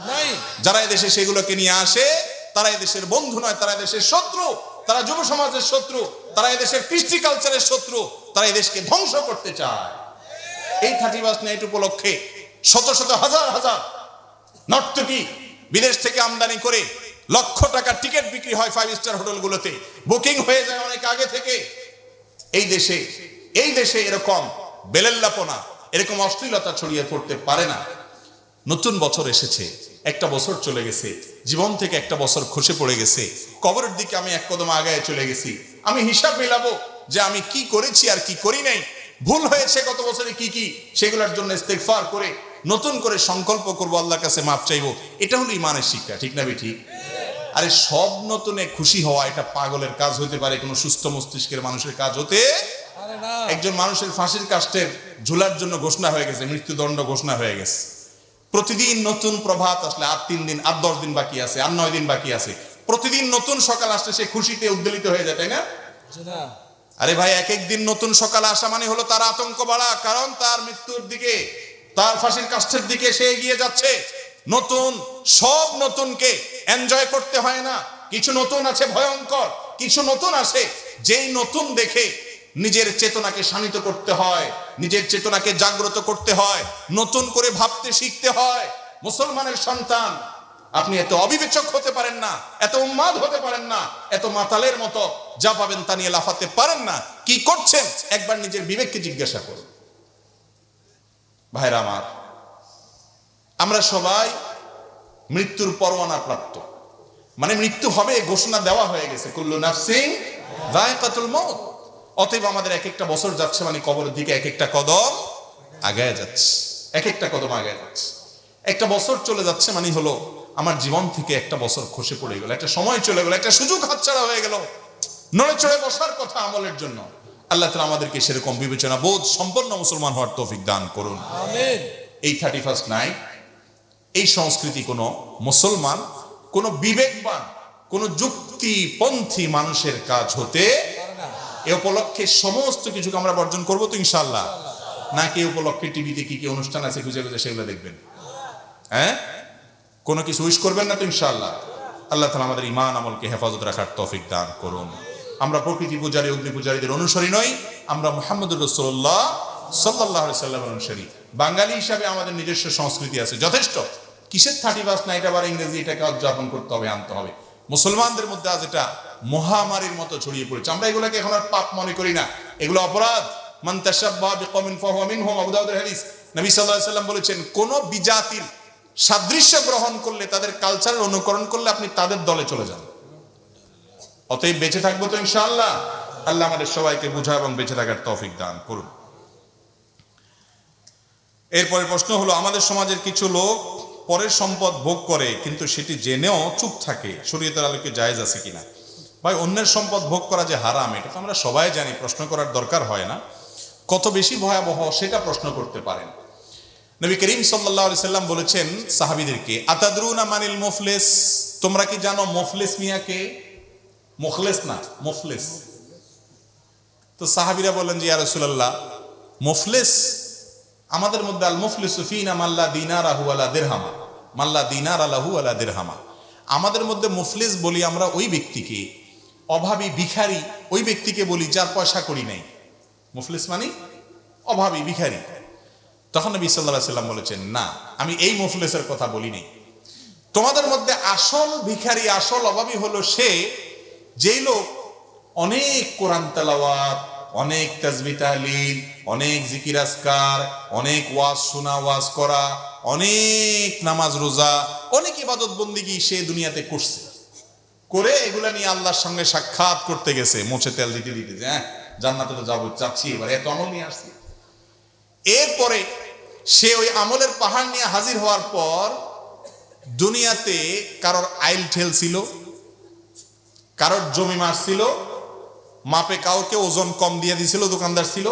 Speaker 1: নাই। যারা এদেশে সেগুলোকে নিয়ে আসে তারা এদেশের বন্ধু নয়, তারা এদেশের শত্রু, তারা যুব সমাজের শত্রু, তারা এদেশের কৃষ্টি কালচারের শত্রু, তারা এদেশকে ধ্বংস করতে চায়। এই 31 নাইট উপলক্ষে শত শত হাজার হাজার নর্তকী বিদেশ থেকে আমদানি করে লক্ষ টাকার টিকিট বিক্রি হয় 5 স্টার হোটেলগুলোতে, বুকিং হয়ে যায় অনেক আগে থেকে। এই দেশে এরকম বেলেল্লাপনা, এরকম অশ্লীলতা ছড়িয়ে পড়তে পারে না। নতুন বছর এসেছে, একটা বছর চলে গেছে, জীবন থেকে একটা বছর খসে পড়ে গেছে, কবরের দিকে আমি এক কদম আগায় চলে গেছি। আমি হিসাব মেলাবো যে আমি কি করেছি আর কি করি নাই, ভুল হয়েছে গত বছরে কি কি, সেগুলোর জন্য ইস্তেগফার করে নতুন করে সংকল্প করব, আল্লাহর কাছে মাপ চাইবো। এটা হলো ইমানের শিক্ষা, ঠিক না ঠিক? আরে সব নতুনে খুশি হওয়া এটা পাগলের কাজ হতে পারে, কোনো সুস্থ মস্তিষ্কের মানুষের কাজ হতে পারে না। একজন মানুষের ফাঁসির কাষ্ঠের ঝুলার জন্য ঘোষণা হয়ে গেছে, মৃত্যুদণ্ড ঘোষণা হয়ে গেছে। প্রতিদিন নতুন প্রভাত আসলে, আর 3 দিন, আর 10 দিন বাকি আছে, আর 9 দিন বাকি আছে, প্রতিদিন নতুন সকাল আসলে সে খুশিতে উদ্বেলিত হয়ে যায়, তাই না? আরে ভাই, এক এক দিন নতুন সকাল আসা মানে হলো তার আতঙ্ক বাড়া, কারণ তার মৃত্যুর দিকে, তার ফাঁসির কাষ্ঠের দিকে সে এগিয়ে যাচ্ছে। নতুন, সব নতুনকে এনজয় করতে হয় না, কিছু নতুন আছে ভয়ঙ্কর, কিছু নতুন আছে যেই নতুন দেখে নিজের চেতনাকে শানিত করতে হয়, নিজের চেতনাকে জাগ্রত করতে হয়, নতুন করে ভাবতে শিখতে হয়। মুসলমানের সন্তান, আপনি এত অবিবেচক হতে পারেন না, এত উন্মাদ হতে পারেন না, এত মাতালের মতো যা পাবেন তা নিয়ে লাফাতে পারেন না। কি করছেন একবার নিজের বিবেককে জিজ্ঞাসা করুন। ভাইরা আমার, আমরা সবাই মৃত্যুর পরোয়ানা প্রাপ্ত, মানে মৃত্যু হবে ঘোষণা দেওয়া হয়ে গেছে, কুল্লু নাফসিন যায়কাতুল মউত। অতএব আমাদের এক একটা বছর যাচ্ছে মানে কবরের দিকে এক একটা কদম আগায় যাচ্ছে, এক একটা কদম আগায় যাচ্ছে। একটা বছর চলে যাচ্ছে মানে হলো আমার জীবন থেকে একটা বছর খসে পড়ে গেল, একটা সময় চলে গেল, একটা সুযোগ হাতছাড়া হয়ে গেল নড়ে চড়ে বসার কথা আমলের জন্য। আল্লাহ তাআলা আমাদেরকে সেরকম বিবেচনা বোধ সম্পন্ন মুসলমান হওয়ার তৌফিক দান করুন, আমিন। এই 31 নাইট, এই সংস্কৃতি কোনো মুসলমান, কোনো বিবেকবান, কোনো যুক্তিপন্থী মানুষের কাজ হতে পারে না। এই উপলক্ষে সমস্ত কিছুকে আমরা বর্জন করবো তো ইনশাআল্লাহ, নাকি এই উপলক্ষে টিভিতে কি কি অনুষ্ঠান আছে খুঁজে খুঁজে সেগুলো দেখবেন? হ্যাঁ, কোনো কিছু উইশ করবেন না তো ইনশাআল্লাহ। আল্লাহ তাআলা আমাদের ঈমান আমলকে হেফাজত রাখার তৌফিক দান করুন। আমরা প্রকৃতি পূজারী, অগ্নি পূজারীদের অনুসারী নই, আমরা মুহাম্মদুর রাসূলুল্লাহ সাল্লাল্লাহু আলাইহি সাল্লামের অনুসারী। বাঙালি হিসাবে আমাদের নিজস্ব সংস্কৃতি আছে যথেষ্ট। কিসের 31 নাইট আবার ইংরেজি এটাকে উদযাপন করতে হবে, আনতে হবে? মুসলমানদের মধ্যে আজ এটা মহামারীর মতো ছড়িয়ে পড়েছে। আমরা এগুলোকে এখন আর পাপ মনে করি না, এগুলো অপরাধ। মান তাশাব্বাহা বিকওমিন ফাহুয়া মিনহুম, আবু দাউদের হাদিস। নবী সাল্লাল্লাহু আলাইহি সাল্লাম বলেছেন, কোন বিজাতির সাদৃশ্য গ্রহণ করলে, তাদের কালচারের অনুকরণ করলে আপনি তাদের দলে চলে যান। অতএব বেঁচে থাকবো তো ইনশাআল্লাহ। আল্লাহ আমাদের সবাইকে বুঝা এবং বেঁচে থাকার তৌফিক দান করুন। এরপরে প্রশ্ন হলো, আমাদের সমাজের কিছু লোক পরের সম্পদ ভোগ করে কিন্তু সেটি জেনেও চুপ থাকে, শরীয়তের আলোকে জায়েজ আছে কিনা? ভাই, অন্যের সম্পদ ভোগ করা যে হারাম এটা তো আমরা সবাই জানি, প্রশ্ন করার দরকার হয় না। কত বেশি ভয়াবহ সেটা প্রশ্ন করতে পারেন। নবী করিম সাল্লাল্লাহু আলাইহি সাল্লাম বলেছেন সাহাবীদেরকে, আতাদরুনা মানিল মুফলিস, তোমরা কি জানো মুফলিস মিয়াকে? মুখলেস না, মুফলিস। তো সাহাবীরা বললেন যে ইয়া রাসূলুল্লাহ, মুফলিস আমাদের মধ্যে, আল মুফলিসু ফিনা মাল্লা দিনারাহু ওয়ালা দিরহামা, মাল্লা দিনারা লাহু ওয়ালা দিরহামা। আমাদের মধ্যে মুফলিস বলি আমরা ওই ব্যক্তিকে, অভাবী ভিখারি ওই ব্যক্তিকে বলি যার পয়সা করি নাই। মুফলিস মানে অভাবী ভিখারি। তখন নবী সাল্লাল্লাহু আলাইহি সাল্লাম বলেছেন, না, আমি এই মুফলিসের কথা বলি নাই। তোমাদের মধ্যে আসল ভিখারি, আসল অভাবী হলো সে, যেই লোক অনেক কোরআন তেলাওয়াত, অনেক তাসবিহ তাহলিল, অনেক জিকির আজকার, অনেক ওয়াজ শোনা, ওয়াজ করা, অনেক নামাজ রোজা, অনেক ইবাদত বন্দেগী সে দুনিয়াতে করছে, করে এগুলা নিয়ে আল্লাহর সঙ্গে সাক্ষাৎ করতে গেছে, মোছে তেল দিতে দিতে, হ্যাঁ জান্নাতে তো যাবো, চাচ্ছি, এবার এত আমল নিয়ে আসছি। এরপরে সে ওই আমলের পাহাড় নিয়ে হাজির হওয়ার পর দুনিয়াতে কারোর আইল ঠেলছিল, কারোর জমি মারছিল, মাপে কাউকে ওজন কম দিয়ে দিছিল, দোকানদার ছিল,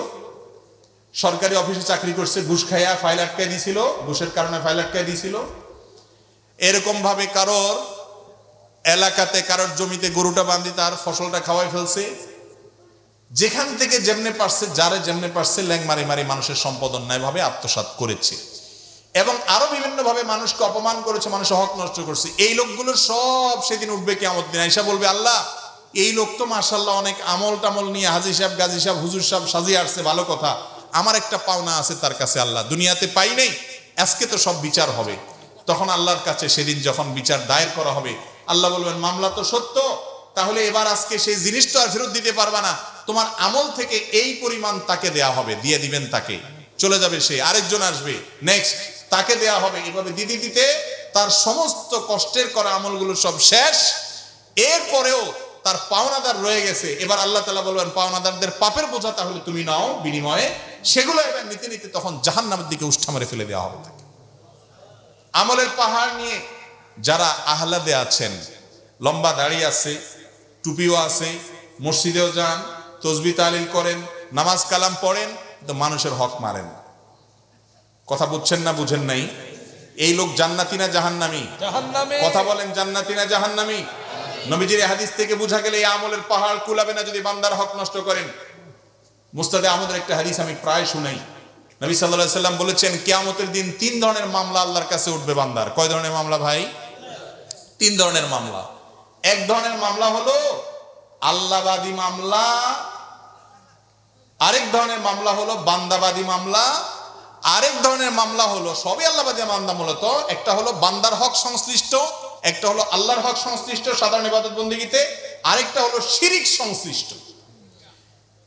Speaker 1: সরকারি অফিসে চাকরি করছে, ঘুষ খাইয়া ফাইল আটকায় দিছিল, ঘুষের কারণে ফাইল আটকায় দিছিল। এরকম ভাবে কারোর এলাকাতে কারোর জমিতে গরুটা বাঁধি তার ফসলটা খাওয়াই ফেলছে। যেখান থেকে যেমনে পারছে, যারে যেমনে পারছে ল্যাং মারি মারি মানুষের সম্পদ অন্যায় ভাবে আত্মসাৎ করেছে এবং আরো বিভিন্ন ভাবে মানুষকে অপমান করেছে, মানুষের হক নষ্ট করছে। এই লোকগুলো সব সেদিন উঠবে কিয়ামত দিন, আয়েশা বলবে, আল্লাহ এই লোক তো মাশাআল্লাহ অনেক আমল টামল নিয়ে হাজী সাহেব, গাজী সাহেব, হুজুর সাহেব সাজিয়ে আসছে, ভালো কথা, আমার একটা পাওনা আছে তার কাছে, আল্লাহ দুনিয়াতে পাই নাই, আজকে তো সব বিচার হবে। তখন আল্লাহর কাছে সেদিন যখন বিচার দায়ের করা হবে, আল্লাহ বলবেন, মামলা তো সত্য, তাহলে এবার আজকে সেই জিনিসটা আর ফেরত দিতে পারবা না, তোমার আমল থেকে এই পরিমাণ তাকে দেয়া হবে, দিয়ে দিবেন তাকে, চলে যাবে সে, আরেকজন আসবে, নেক্সট তাকে দেয়া হবে, এভাবে দিতে দিতে তার সমস্ত কষ্টের করা আমলগুলো সব শেষ। এরপরেও তার পাওনাদার রয়ে গেছে, এবার আল্লাহ তাআলা বলবেন, পাওনাদারদের পাপের বোঝা তাহলে তুমি নাও বিনিময়ে, সেগুলো এবার নিতে নিতে তখন জাহান্নামের দিকে উষ্ঠা মেরে ফেলে দেওয়া হবে তাকে। আমলের পাহাড় নিয়ে যারা আহলাদে আছেন, লম্বা দাড়ি আছে, টুপিও আছে, মসজিদেও যান, তসবিহ তাহলিল করেন, নামাজ কালাম পড়েন, তো মানুষের হক মারেন। কথা বুঝছেন না বুঝেন নাই? এই লোক জান্নাতি না জাহান্নামী? কথা বলেন, জান্নাতি না জাহান্নামী? নবীজির হাদিস থেকে বোঝা গেলে এই আমলের পাহাড় কুলাবে না যদি বান্দার হক নষ্ট করেন। মুস্তাদে আহমদের একটা হাদিস আমি প্রায় শুনাই। নবী সাল্লাল্লাহু আলাইহি সাল্লাম বলেছেন, কিয়ামতের দিন 3 ধরনের মামলা আল্লাহর কাছে উঠবে বান্দার। কয় ধরনের মামলা ভাই? 3 ধরনের মামলা। এক ধরনের মামলা হলো আল্লাহবাদী মামলা, আরেক ধরনের মামলা হলো বান্দাবাদী মামলা, আরেক ধরনের মামলা হলো সবই আল্লাহবাদী মামলা মূলত, একটা হলো বান্দার হক সংশ্লিষ্ট, একটা হলো আল্লাহর হক সংশ্লিষ্ট সাধারণ ইবাদত বন্দেগীতে, আরেকটা হলো শিরিক সংশ্লিষ্ট।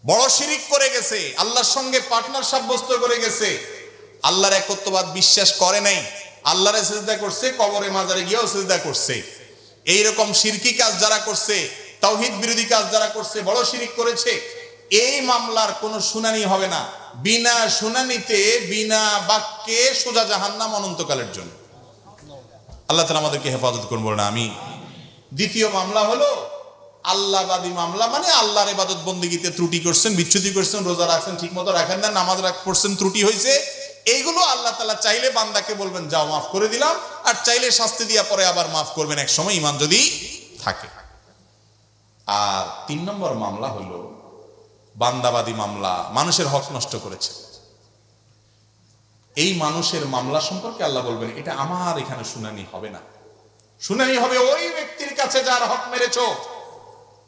Speaker 1: বড় শিরিক করে গেছে, আল্লাহর সঙ্গে পার্টনার সাব্যস্ত করে গেছে, আল্লাহর একত্ববাদ বিশ্বাস করে নাই, আল্লাহরে সিজদা করছে, কবরে মাজারে গিয়েও সিজদা করছে। এইরকম শিরকি কাজ যারা করছে, তাওহীদ বিরোধী কাজ যারা করছে, বড় শিরিক করেছে, এই মামলার কোনো শুনানি হবে না, বিনা শুনানিতে বিনা বাক্যে সোজা জাহান্নাম অনন্তকালের জন্য। আল্লাহ তাআলা আমাদেরকে হেফাজত করুন, বলেন আমিন। দ্বিতীয় মামলা হলো আল্লাহবাদী মামলা, মানে আল্লাহর ইবাদত বন্দেগীতে ত্রুটি করছেন, বিচ্যুতি করছেন, রোজা রাখছেন ঠিক মতো রাখেন না, নামাজ পড়ছেন ত্রুটি হয়েছে, এইগুলো আল্লাহ তাআলা চাইলে বান্দাকে বলবেন যাও মাফ করে দিলাম, আর চাইলে শাস্তি দিয়া পরে আবার মাফ করবেন এক সময় ঈমান যদি থাকে। আর 3 নম্বর মামলা হলো বান্দাবাদী মামলা, মানুষের হক নষ্ট করেছে। এই মানুষের মামলা সম্পর্কে আল্লাহ বলবেন, এটা আমার এখানে শুনানি হবে না, শুনানি হবে ওই ব্যক্তির কাছে যার হক মেরেছো।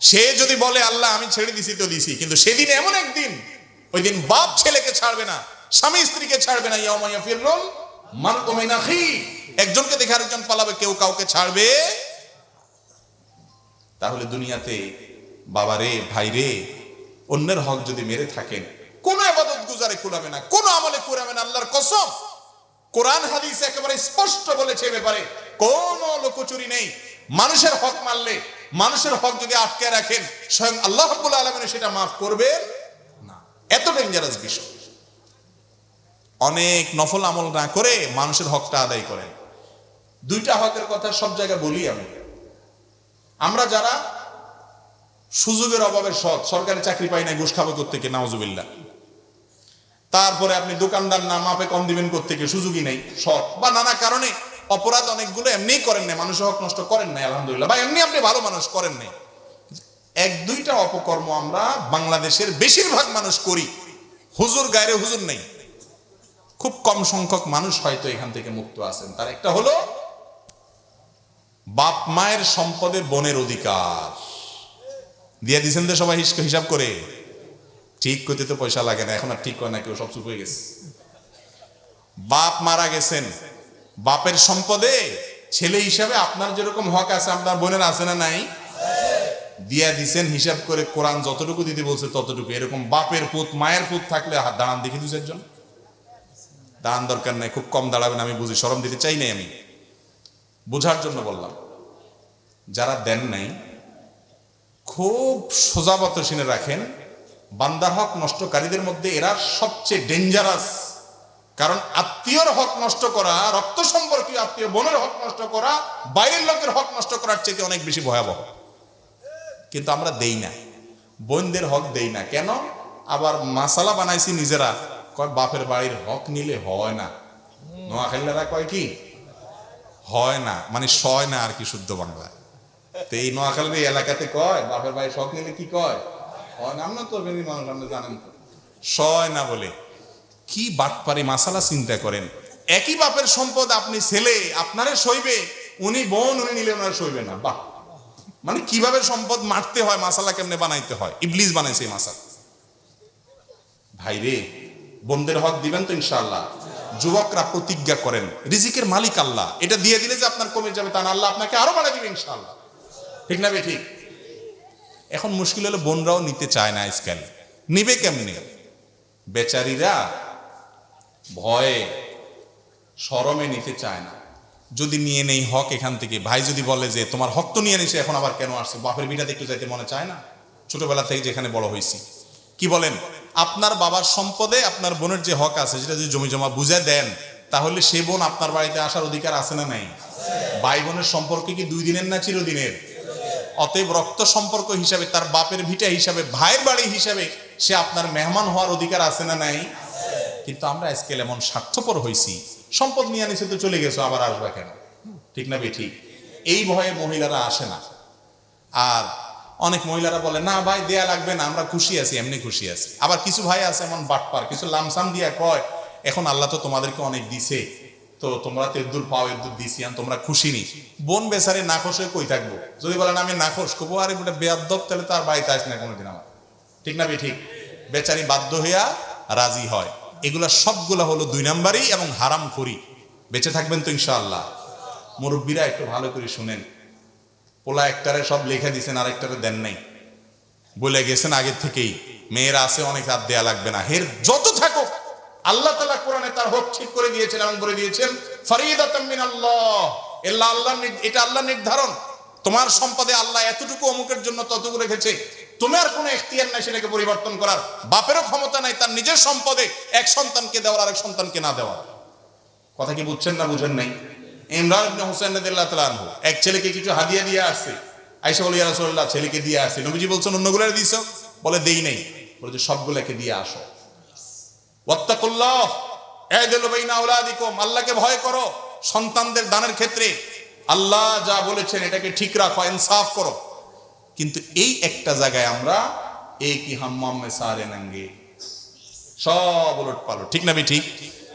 Speaker 1: সে যদি বলে আল্লাহ আমি ছেড়ে দিছি তো দিছি, কিন্তু সেদিন এমন একদিন, ওই দিন বাপ ছেলেকে ছাড়বে না, স্বামী স্ত্রীকে ছাড়বে না, ইয়াউমা ইয়াফিরুল মারউ মিন আখি, একজনকে দেখে আরেকজন পালাবে, কেউ কাউকে ছাড়বে। তাহলে দুনিয়াতে বাবারে, ভাইরে, অন্যের হক যদি মেরে থাকেন, কোন ইবাদত গুজারে কুলাবে না, কোন আমলে কুলাবে না, আল্লাহর কসম। কোরআন হাদিস একেবারে স্পষ্ট বলেছে ব্যাপারে কোন লুকোচুরি নেই। মানুষের হক মারলে, মানুষের হক যদি আটকে রাখেন, স্বয়ং আল্লাহ রাব্বুল আলামিন সেটা মাফ করবেন না। এত ডেঞ্জারাস বিষয়। অনেক নফল আমল না করে মানুষের হকটা আদায় করেন। 2টা হকের কথা সব জায়গায় বলি আমি। আমরা যারা সুযোগের অভাবে সৎ, সরকারি চাকরি পাই না, ঘুষ খাবো কোত্থেকে, নাউজুবিল্লাহ। তারপরে আপনি দোকানদার না, মাপে কম দিবেন কোত্থেকে, সুযোগই নেই, সৎ বা নানা কারণে অপরাধ অনেকগুলো এমনি করেন নাই, মানুষের হক নষ্ট করেন নাই আলহামদুলিল্লাহ, বা এমনি আপনি ভালো মানুষ করেন নাই। 1-2টা অপকর্ম আমরা বাংলাদেশের বেশিরভাগ মানুষ করি, হুজুর গায়রে হুজুর নেই, খুব কম সংখ্যক মানুষ হয়তো এখান থেকে মুক্ত আছেন। তার একটা হলো বাপ মায়ের সম্পদে বোনের অধিকার দিয়ে দিচ্ছেন তো সবাই হিসাব করে। ঠিক করতে তো পয়সা লাগে না, এখন আর ঠিক হয় না কেউ, সব চুপ হয়ে গেছে। বাপ মারা গেছেন, বাপের সম্পদে ছেলে হিসাবে আপনার যেরকম হক আছে, আপনার বোনের আছে না নাই? দিয়া দিছেন হিসাব করে, কোরআন যতটুকু দিতে বলছে ততটুকু। এরকম বাপের পুত, মায়ের পুত থাকলে হাত দাঁড়ান দেখি 2-4 জন, দাঁড়ান দরকার নাই, খুব কম দাঁড়াবেন, আমি বুঝি, শরম দিতে চাই নাই, আমি বোঝার জন্য বললাম। যারা দেন নাই খুব সোজাবত শুনে রাখেন, বান্দার হক নষ্টকারীদের মধ্যে এরা সবচেয়ে ডেঞ্জারাস, কারণ আত্মীয়র হক নষ্ট করা, রক্ত সম্পর্কীয় আত্মীয় বোনের হক নষ্ট করা, বাইরের লোকের হক নষ্ট করার চাইতে অনেক বেশি ভয়াবহ। কিন্তু আমরা দেই না, বোনদের হক দেই না। কেন? আবার মাসালা বানাইছি নিজেরা, কয় বাপের বাড়ির হক নিলে হয় না। নোয়াখালীরা কয় কি হয় না, মানে সয় না আর কি, শুদ্ধ বাংলায়। তো এই নোয়াখালীর এই এলাকাতে কয় বাপের বাড়ির হক নিলে কি কয়, হয় না। আমরা তো মানুষ, আপনি জানেন তো, সয় না বলে। কি বাটপারি মাসালা চিন্তা করেন। একই বাপের সম্পদ, আপনি ছেলে আপনারে সইবে, উনি বোন উনি নিলে ওনারা সইবে না। বাহ, মানে কিভাবে সম্পদ মারতে হয়, মাসালা কেমনে বানাইতে হয়, ইবলিস বানাইছে এই মাসালা। ভাইরে, বোনদের হক দিবেন তো ইনশাআল্লাহ। যুবকরা প্রতিজ্ঞা করেন, রিজিকের মালিক আল্লাহ, এটা দিয়ে দিলে যে আপনার কমে যাবে তা না, আল্লাহ আপনাকে আরো বাড়াই দিবে ইনশাআল্লাহ। ঠিক না বে ঠিক? এখন মুশকিল হলো বোনরাও নিতে চায় না আজকাল। নিবে কেমনে? বেচারীরা ভয়ে শরমে নিতে চায় না। যদি নিয়ে নেই হক এখান থেকে, ভাই যদি বলে যে তোমার হক তো নিয়ে নিছে, এখন আবার কেন আসছে, বাপের বিটাতে একটু যাইতে মনে চায় না? ছোটবেলা থেকে যেখানে বড় হয়েছি, কি বলেন, আপনার বাবার সম্পদে আপনার বোনের যে হক আছে সেটা যদি জমি জমা বুঝে দেন, তাহলে সে বোন আপনার বাড়িতে আসার অধিকার আছে না নাই? ভাই বোনের সম্পর্ক কি 2 দিনের না চিরদিনের? অতএব রক্ত সম্পর্ক হিসাবে, তার বাপের ভিটা হিসাবে, ভাইয়ের বাড়ি হিসাবে সে আপনার মেহমান হওয়ার অধিকার আছে না নাই? কিন্তু আমরা আজকাল এমন স্বার্থপর হয়েছি, সম্পদ নিয়ে আনিছে তো চলে গেছো, আবার আসবে কেন? ঠিক না বে ঠিক? এই ভয়ে মহিলারা আসে না। আর অনেক মহিলারা বলে না ভাই দেয়া লাগবে না, আমরা খুশি আছি, এমনি খুশি আছি। আবার কিছু ভাই আছে এমন বাটপার, কিছু লামসাম দিয়া কয় এখন আল্লাহ তো তোমাদেরকে অনেক দিছে, তো তোমরা তো এদুর পাও, এদুর দিছি, তোমরা খুশি নি। বোন বেচারে নাখোশ হয়ে কই থাকবো? যদি বলেন আমি নাখোশ, কবো আরে ওটা বেয়াদব, তাহলে তার বাড়িতে আসে না কোনোদিন আমার। ঠিক না বে ঠিক? বেচারি বাধ্য হইয়া রাজি হয়। এগুলা সবগুলা হলো 2 নাম্বারই এবং হারাম খড়ি। বেঁচে থাকবেন তো ইনশাআল্লাহ। মুরব্বীরা একটু ভালো করে শুনেন, পোলা একটারে সব লেখা দিয়েছেন, আরেকটারে দেন নাই, বলে গেছেন আগের থেকেই মেয়েরা আছে অনেক, হাত দেয়া লাগবে না, হের যত থাকুক আল্লাহ তাআলা কোরআনে তার হক ঠিক করে দিয়েছেন এবং বলে দিয়েছেন ফরিদাতাম মিনাল্লাহ, এটা আল্লাহ নির্ধারণ। তোমার সম্পদে আল্লাহ এতটুকু অমুকের জন্য ততটুকু রেখেছে, তোমার কোনো ইখতিয়ার নাই সেটাকে পরিবর্তন করার, বাপেরও ক্ষমতা নাই তার নিজের সম্পদে এক সন্তানকে দেওয়ার আরেক সন্তানকে না দেওয়ার। কথা কি বুঝছেন না বুঝেন নাই? ইমরান ইবনে হুসাইন রাদিয়াল্লাহু তাআলা আনহু এক ছেলেকে কিছু হাদিয়া দিয়ে আসছে। আয়েশা বলে ইয়া রাসূলুল্লাহ ছেলেকে দিয়ে আসছে। নবীজি বলছেন অন্যগুলো দিয়েছো? বলে দেই নাই। বলে যে সবগুলোকে দিয়ে আসো। ওয়াত্তাকুল্লাহ আ'দিলু বাইনা আওলাদিকুম, আল্লাহকে ভয় করো সন্তানদের দানের ক্ষেত্রে। আল্লাহ যা বলেছেন এটাকে ঠিক রাখো, ইনসাফ করো। কিন্তু এই একটা জায়গায় আমরা একই হাম্মাম মে সারে নাঙ্গে, সব উলট পালট। ঠিক না বে ঠিক?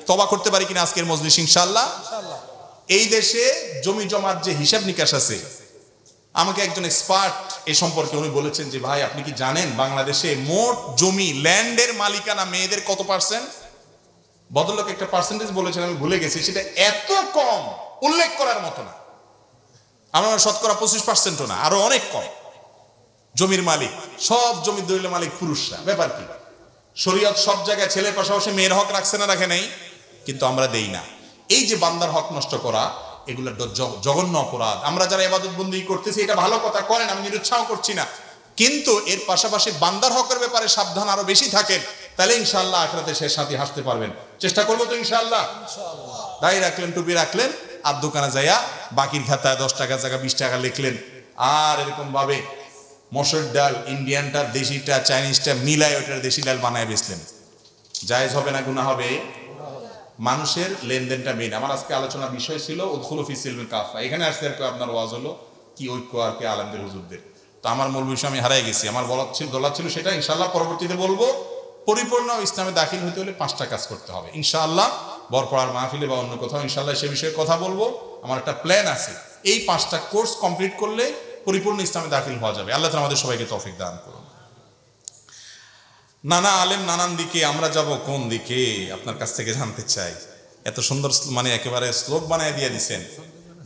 Speaker 1: তওবা করতে পারি কিনা আজকের মজলিস ইনশাআল্লাহ? এই দেশে জমি জমার যে হিসাব নিকাশ আছে, আমাকে একজন এক্সপার্ট এই সম্পর্কে উনি বলেছেন যে ভাই আপনি কি জানেন বাংলাদেশে মোট জমি ল্যান্ডের মালিকানা মেয়েদের কত পার্সেন্ট? ভদ্রলোক একটা পার্সেন্টেজ বলেছেন, আমি ভুলে গেছি, সেটা এত কম উল্লেখ করার মতো না। আমরা শতকরা 25%ও না, আরো অনেক কম জমির মালিক। সব জমির দলিলের মালিক পুরুষরা। ব্যাপার কি? শরীয়ত সব জায়গায় ছেলের পাশাপাশি মেয়ের হক রাখছে না রাখে নাই? কিন্তু আমরা দেই না। এই যে বান্দার হক নষ্ট করা, এগুলো জঘন্য অপরাধ। আমরা যারা ইবাদত বন্দেগী করতেছি এটা ভালো কথা, করেন, আমি নিরুৎসাহ করছি না, কিন্তু এর পাশাপাশি বান্দার হকের ব্যাপারে সাবধান আরো বেশি থাকেন, তাহলে ইনশাআল্লাহ আখিরাতে শেষ সাথী হাসতে পারবেন। চেষ্টা করবো তো ইনশাআল্লাহ। দাড়ি রাখলেন, টুপি রাখলেন, আর দোকানে যাইয়া বাকির খাতায় 10 টাকা জায়গা 20 টাকা লিখলেন, আর এরকম ভাবে মসুর ডাল ইন্ডিয়ানটা দেশিটা চাইনিজটা মিলাই ওইটার দেশি ডাল বানায় বেচলেন, জায়েজ হবে না গুনাহ হবে? মানুষের লেনদেনটা মেন। আমার আজকে আলোচনার বিষয় ছিল উদখুলু ফি সিলমি কাফা। এখানে আসছে আর আপনার ওয়াজ হলো কি ঐক্য আর কি আলেমদের হুজুরদের। তো আমার মূল বিষয় আমি হারাই গেছি, আমার বলা ছিল সেটা ইনশাআল্লাহ পরবর্তীতে বলবো। পরিপূর্ণ ইসলামে দাখিল হতে হলে 5টা কাজ করতে হবে ইনশাআল্লাহ। বরপড়ার মাহফিলে বা অন্য কোথাও ইনশাআল্লাহ সে বিষয়ে কথা বলবো। আমার একটা প্ল্যান আছে, এই 5টা কোর্স কমপ্লিট করলে পরিপূর্ণ ইসলামে দাখিল হওয়া যাবে। আল্লাহ তাআলা আমাদের সবাইকে তৌফিক দান করুন। নানা আলেম নানান দিকে, আমরা যাব কোন দিকে আপনার কাছ থেকে জানতে চাই। এত সুন্দর মানে একেবারে শ্লোক বানায় দিয়ে দিচ্ছেন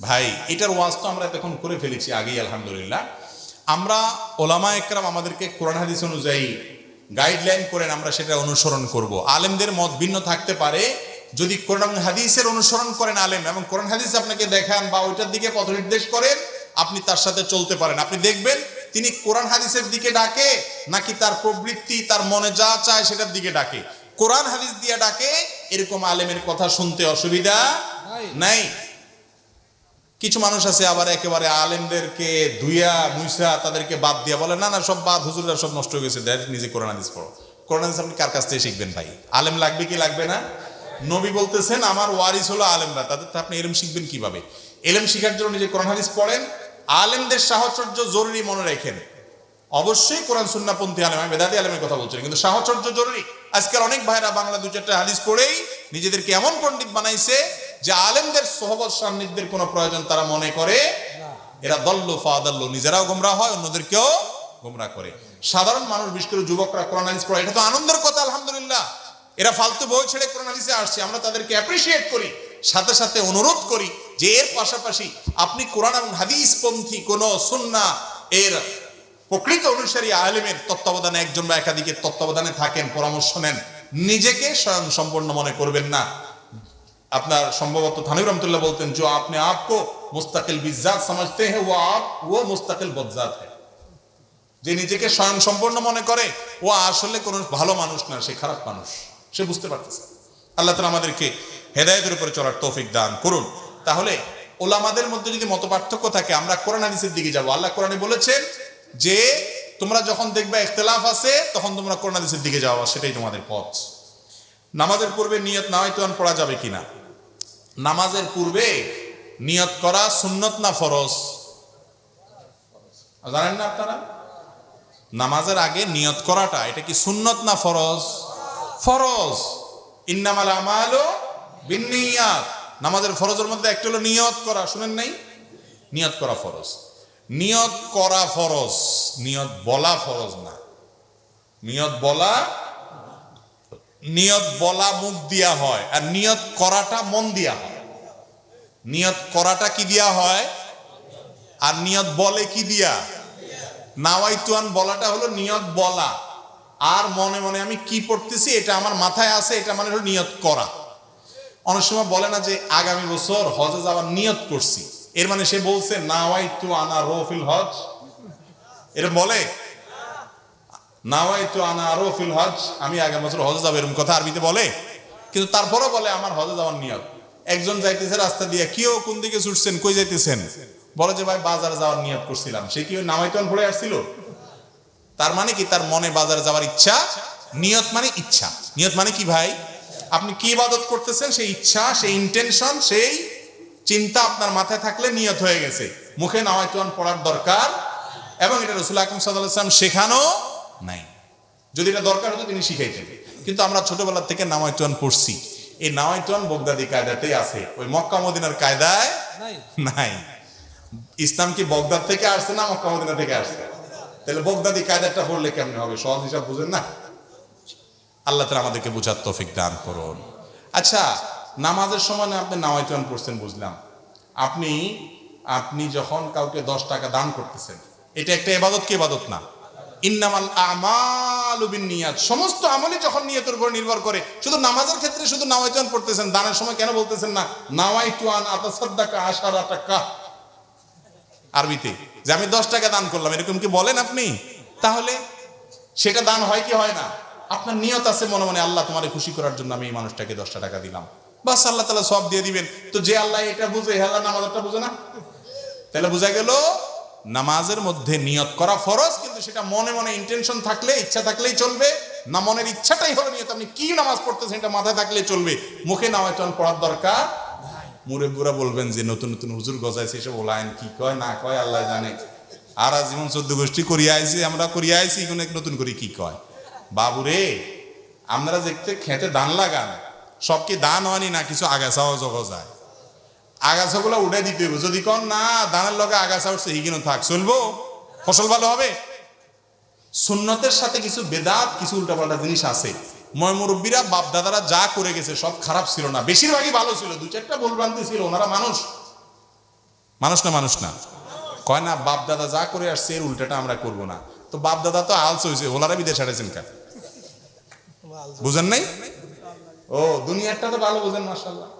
Speaker 1: ভাই। এটার ওয়াজ তো আমরা এতক্ষণ করে ফেলেছি আগেই আলহামদুলিল্লাহ। আমরা ওলামা একরাম আমাদেরকে কোরআন হাদিস অনুযায়ী গাইডলাইন করেন, আমরা সেটা অনুসরণ করব। আলেমদের মত ভিন্ন থাকতে পারে, যদি কোরআন হাদিসের অনুসরণ করেন আলেম এবং কোরআন হাদিস আপনাকে দেখান বা ওইটার দিকে পথ নির্দেশ করেন, আপনি তার সাথে চলতে পারেন। আপনি দেখবেন তিনি কোরআন হাদিসের দিকে ডাকে নাকি তার প্রবৃত্তি, তার মনে যা চায় সেটার দিকে ডাকে। কোরআন হাদিস দিয়ে ডাকে, এরকম আলেমের কথা শুনতে অসুবিধা নাই। কিছু মানুষ আছে আবার একেবারে আলেমদেরকে ধুইয়া মুইসা তাদেরকে বাদ দিয়া বলে না না সব বাদ, হুজুররা সব নষ্ট হয়ে গেছে, নিজে কোরআন হাদিস পড়ো। কোরআন হাদিস আপনি কার কাছ থেকে শিখবেন ভাই? আলেম লাগবে কি লাগবে না? নবী বলতেছেন আমার ওয়ারিস হলো আলেমরা, তাদের তো আপনি এলম শিখবেন কিভাবে? এলম শিখার জন্য নিজে কোরআন হাদিস পড়েন। আলেমদের সাহচর্য জরুরি, মনে রাখেন। অবশ্যই কোরআন সুন্নাহপন্থী আলেম, আমি বেদাতি আলেমের কথা বলছি, কিন্তু সাহচর্য জরুরি। আজকাল অনেক ভাইরা বাংলা 2-4টা হাদিস পড়েই নিজেদেরকে এমন পণ্ডিত বানাইছে যে আলেমদের সোহবত সান্নিধ্যের কোনো প্রয়োজন তারা মনে করে। এরা দল্লু ফাদাল্লু, নিজেরাও গোমরাহ হয়, অন্যদেরকেও গোমরাহ করে। সাধারণ মানুষ, বিশেষ করে যুবকরা কোরআন হাদিস পড়ে, এটা তো আনন্দের কথা, আলহামদুলিল্লাহ। এরা ফালতু বই ছেড়ে কোরআন হাদিসে আসছে, আমরা তাদেরকে অ্যাপ্রিসিয়েট করি। সাথে সাথে অনুরোধ করি যে এর পাশাপাশি আপনি কোরআন এবং হাদিসপন্থী কোন সুন্নাহ এর প্রকৃত অনুসারী আলেমের তত্ত্বাবধানে, একজন বা একাধিকের তত্ত্বাবধানে থাকেন, পরামর্শ নেন। নিজেকে স্বয়ং সম্পূর্ণ মনে করবেন না। আপনার সম্ভবত থানভীর রহমতুল্লাহ বলতেন, जो आपने आपको मुस्तकिल बिज़ात समझते हैं वो मुस्तकिल बज़ात है। যে নিজেকে স্বয়ং সম্পূর্ণ মনে করে ও আসলে কোনো ভালো মানুষ না, সে খারাপ মানুষ, সে বুঝতে পারতেছে। আল্লাহ তাআলা আমাদেরকে হেদায়েতের উপরে চলার তৌফিক দান করুন। তাহলে ওলামাদের মধ্যে যদি মতপার্থক্য থাকে, আমরা কোরআন হাদিসের দিকে যাব। আল্লাহ কোরআনে বলেছেন যে তোমরা যখন দেখবে ইখতিলাফ আছে তখন তোমরা কোরআন হাদিসের দিকে যাও, সেটাই তোমাদের পথ। নামাজের পূর্বে নিয়ত নাওয়াইতুন পড়া যাবে কিনা? নামাজের পূর্বে নিয়ত করা সুন্নত না ফরজ? জানেন না আপনারা? নামাজের আগে নিয়ত করাটা এটা কি সুন্নত না ফরজ? ফরজ। ইন্নামাল আমালু বিন্নিয়াত। নামাজের ফরজের মধ্যে একটা হলো নিয়ত করা, শুনেন নাই? নিয়ত করা ফরজ। নিয়ত করা ফরজ, নিয়ত বলা ফরজ না। নিয়ত বলা মুখ দিয়া হয়, আর নিয়ত করাটা মন দিয়া হয়। নিয়ত করাটা কি দিয়া হয়, আর নিয়ত বলে কি দিয়া? নাওয়াইতুন বলাটা হলো নিয়ত বলা, আর মনে মনে আমি কি পড়তেছি এটা আমার মাথায় আছে, এটা মানে হলো নিয়ত করা। অনেক সময় বলে না যে আগামী বছর হজে যাওয়ার নিয়ত করছি, এর মানে সে বলছে নাওয়াইতু আনা রফিল হজ। এরকম বলে নাওয়াইতু আনা রফিল হজ, আমি আগামী বছর হজে যাবো, এরকম কথা আরবিতে বলে। কিন্তু তারপরও বলে আমার হজে যাওয়ার নিয়ত। একজন যাইতেছে রাস্তা দিয়ে, কেউ কোন দিকে ছুটছেন, কই যাইতেছেন? বলে যে ভাই বাজারে যাওয়ার নিয়ত করছিলাম। সে কি নাওয়াইতুন পড়ে আসছিল? তার মানে কি তার মনে বাজারে যাওয়ার ইচ্ছা। নিয়ত মানে ইচ্ছা। নিয়ত মানে কি ভাই? আপনি কি ইবাদত করতেছেন, সেই ইচ্ছা, সেই ইন্টেনশন, সেই চিন্তা আপনার মাথায় থাকলে নিয়ত হয়ে গেছে। মুখে নাওয়াইতুন পড়ার দরকার, এবং এটা রাসূল আকরাম সাল্লাল্লাহু আলাইহি ওয়াসাল্লাম শেখানো নাই। যদি এটা দরকার হতো তিনি শিখাইতেন, কিন্তু আমরা ছোটবেলা থেকে নাওয়াইতুন পড়ছি। এই নাওয়াইতুন বগদাদি কায়দাতেই আছে, ওই মক্কা মদিনার কায়দায় নাই। ইসলাম কি বগদাদ থেকে আসছে না মক্কা মদিনা থেকে আসছে? তাহলে বগদাদি কায়দাটা পড়লে কেমন হবে? সহজ হিসাব বুঝেন না? আল্লাহ তাআলা আমাদেরকে বুঝার তৌফিক দান করুন। আচ্ছা, নামাজের সময় আপনি নাওয়াইতুন পড়ছেন, বুঝলাম। আপনি যখন কাউকে 10 টাকা দান করতেছেন, এটা একটা ইবাদত কি ইবাদত না? ইন্নামাল আমালু বিন্নিয়াত। সমস্ত আমলই যখন নিয়তের উপর নির্ভর করে। শুধু নামাজের ক্ষেত্রে শুধু নাওয়াইতুন পড়তেছেন, দানের সময় কেন বলতেছেন না নাওয়াইতু আন আতাসাদ্দাকা 10 টাকা? আরবিতে যে আমি 10 টাকা দান করলাম, এরকম কি বলেন আপনি? তাহলে সেটা দান হয় কি হয় না? আপনার নিয়ত আছে মনে মনে, আল্লাহ তোমারে খুশি করার জন্য আমি এই মানুষটাকে 10 টাকা দিলাম, বাস আল্লাহ তাআলা সব দিয়ে দিবেন। তো যে আল্লাহ এটা বুঝে, আল্লাহ নামাজটা বুঝে না? তাহলে বোঝা গেল নামাজের মধ্যে নিয়ত করা ফরজ, কিন্তু সেটা মনে মনে ইন্টেনশন থাকলে, ইচ্ছা থাকলেই চলবে না। মনের ইচ্ছাটাই হলো নিয়ত। আপনি কি নামাজ পড়তেছেন এটা মাথায় থাকলেই চলবে, মুখে নাওয়াইতুন পড়ার দরকার। মুরব্বিরা বলবেন যে নতুন নতুন হুজুর গজাইছে, এসব ওলাইন কি কয় না কয় আল্লাহ জানে। আর জীবন 14 গোষ্ঠী করিয়া আইছি, আমরা করিয়া আইছি, নতুন করে কি কয়। বাবুরে, আপনারা দেখতে খেতে ধান লাগান, সব কি ধান হয়নি না কিছু আগাছাও জগা যায়? আগাছাগুলো উঠে দিতে হবে। যদি কোন না ধানের লগে আগাছা উঠছে, হিগিনো থাক, চলবো? ফসল ভালো হবে? সুন্নতের সাথে কিছু বেদাত, কিছু উল্টাপাল্টা জিনিস আছে। মুরব্বীরা বাপ দাদারা যা করে গেছে সব খারাপ ছিল না, বেশিরভাগই ভালো ছিল। 2-4টা ভুলভ্রান্তি ছিল, ওনারা মানুষ না কয় না বাপ দাদা যা করে আসছে এর উল্টাটা আমরা করব না। তো বাপ দাদা তো আলস হয়েছে, ওনারা বিদেশ হারাইছেন কেন? বুঝেন নাই? ও দুনিয়ারটা তো ভালো বুঝেন, মাশাআল্লাহ।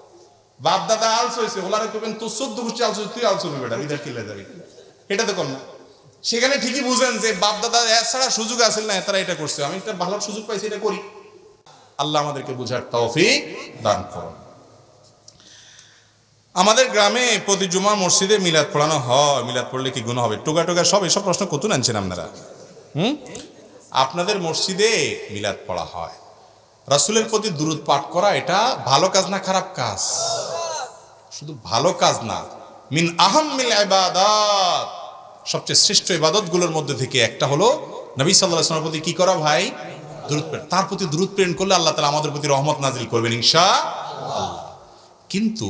Speaker 1: বাপ দাদা আলস হয়েছে, ওনারা করবেন তো 14 গোষ্ঠী আলস, তুই আলস হবে বেটা, বিদেশ কিলে যাবি, এটা তো কর না। সেখানে ঠিকই বুঝেন যে বাপ দাদা এছাড়া সুযোগ আছে না, তারা এটা করছে, আমি একটা ভালো সুযোগ পাইছি, এটা করি। আল্লাহ আমাদেরকে বুঝার তৌফিক দান করুন। আমাদের গ্রামে প্রতি জুমা মসজিদে মিলাদ পড়ানো হয়, মিলাদ পড়লে কি গুনাহ হবে? টোকা টোকা সব এসব প্রশ্ন কত আনছেন আপনারা? আপনাদের মসজিদে মিলাদ পড়া হয়, রাসূলের প্রতি দুরূদ পাঠ করা এটা ভালো কাজ না খারাপ কাজ? শুধু ভালো কাজ না, মিন আহাম্মিল ইবাদাত, সবচেয়ে শ্রেষ্ঠ ইবাদতগুলোর মধ্যে থেকে একটা হলো নবী সাল্লাল্লাহু আলাইহি ওয়াসাল্লামের প্রতি কি করা ভাই? দুরূদ প্রেরণ। তার প্রতি দুরূদ প্রেরণ করলে আল্লাহ তাআলা আমাদের প্রতি রহমত নাজিল করবেন ইনশাআল্লাহ। কিন্তু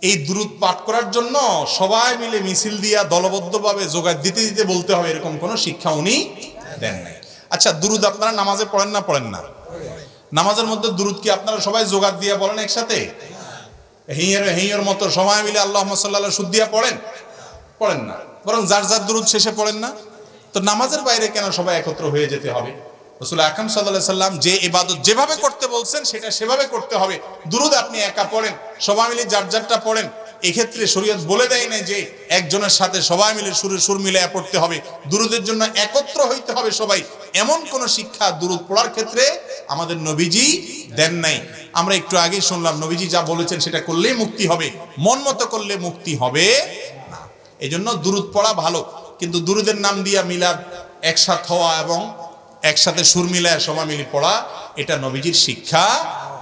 Speaker 1: এই দুরূদ পাঠ করার জন্য সবাই মিলে মিছিল দিয়া দলবদ্ধভাবে জোগাড় দিতে দিতে বলতে হবে, এরকম কোনো শিক্ষা উনি দেন নাই। আচ্ছা, দুরূদ আপনারা নামাজে পড়েন না পড়েন না? নামাজের মধ্যে দুরূদ কি আপনারা সবাই জোগাড় দিয়ে বলেন একসাথে? হিঁয়ের মতো সবাই মিলে আল্লাহুম্মা সাল্লি আলা সুদ দিয়া পড়েন? পড়েন না, বরং যার যার দুরূদ শেষে পড়েন না? তো নামাজের বাইরে কেন সবাই একত্র হয়ে যেতে হবে? রাসূল আকরাম সাল্লাল্লাহু আলাইহি সাল্লাম যে ইবাদত যেভাবে করতে বলছেন সেটা সেভাবে করতে হবে। দুরূদ আপনি একা পড়েন, সবাই মিলে যার যারটা পড়েন, এক্ষেত্রে শরীয়ত বলে দেয় না যে একজনের সাথে সবাই মিলে সুর মিলায়া পড়তে হবে, দুরূদের জন্য একত্র হইতে হবে সবাই। এমন কোন শিক্ষা দুরূদ পড়ার ক্ষেত্রে আমাদের নবীজি দেন নাই। আমরা একটু আগেই শুনলাম নবীজি যা বলেছেন সেটা করলেই মুক্তি হবে, মন মতো করলে মুক্তি হবে না। এই জন্য দুরূদ পড়া ভালো, কিন্তু দুরূদের নাম দিয়া মিলাদ একসাথে হওয়া এবং একসাথে সুর মিলায় সবাই মিলে পড়া এটা নবীজির শিক্ষা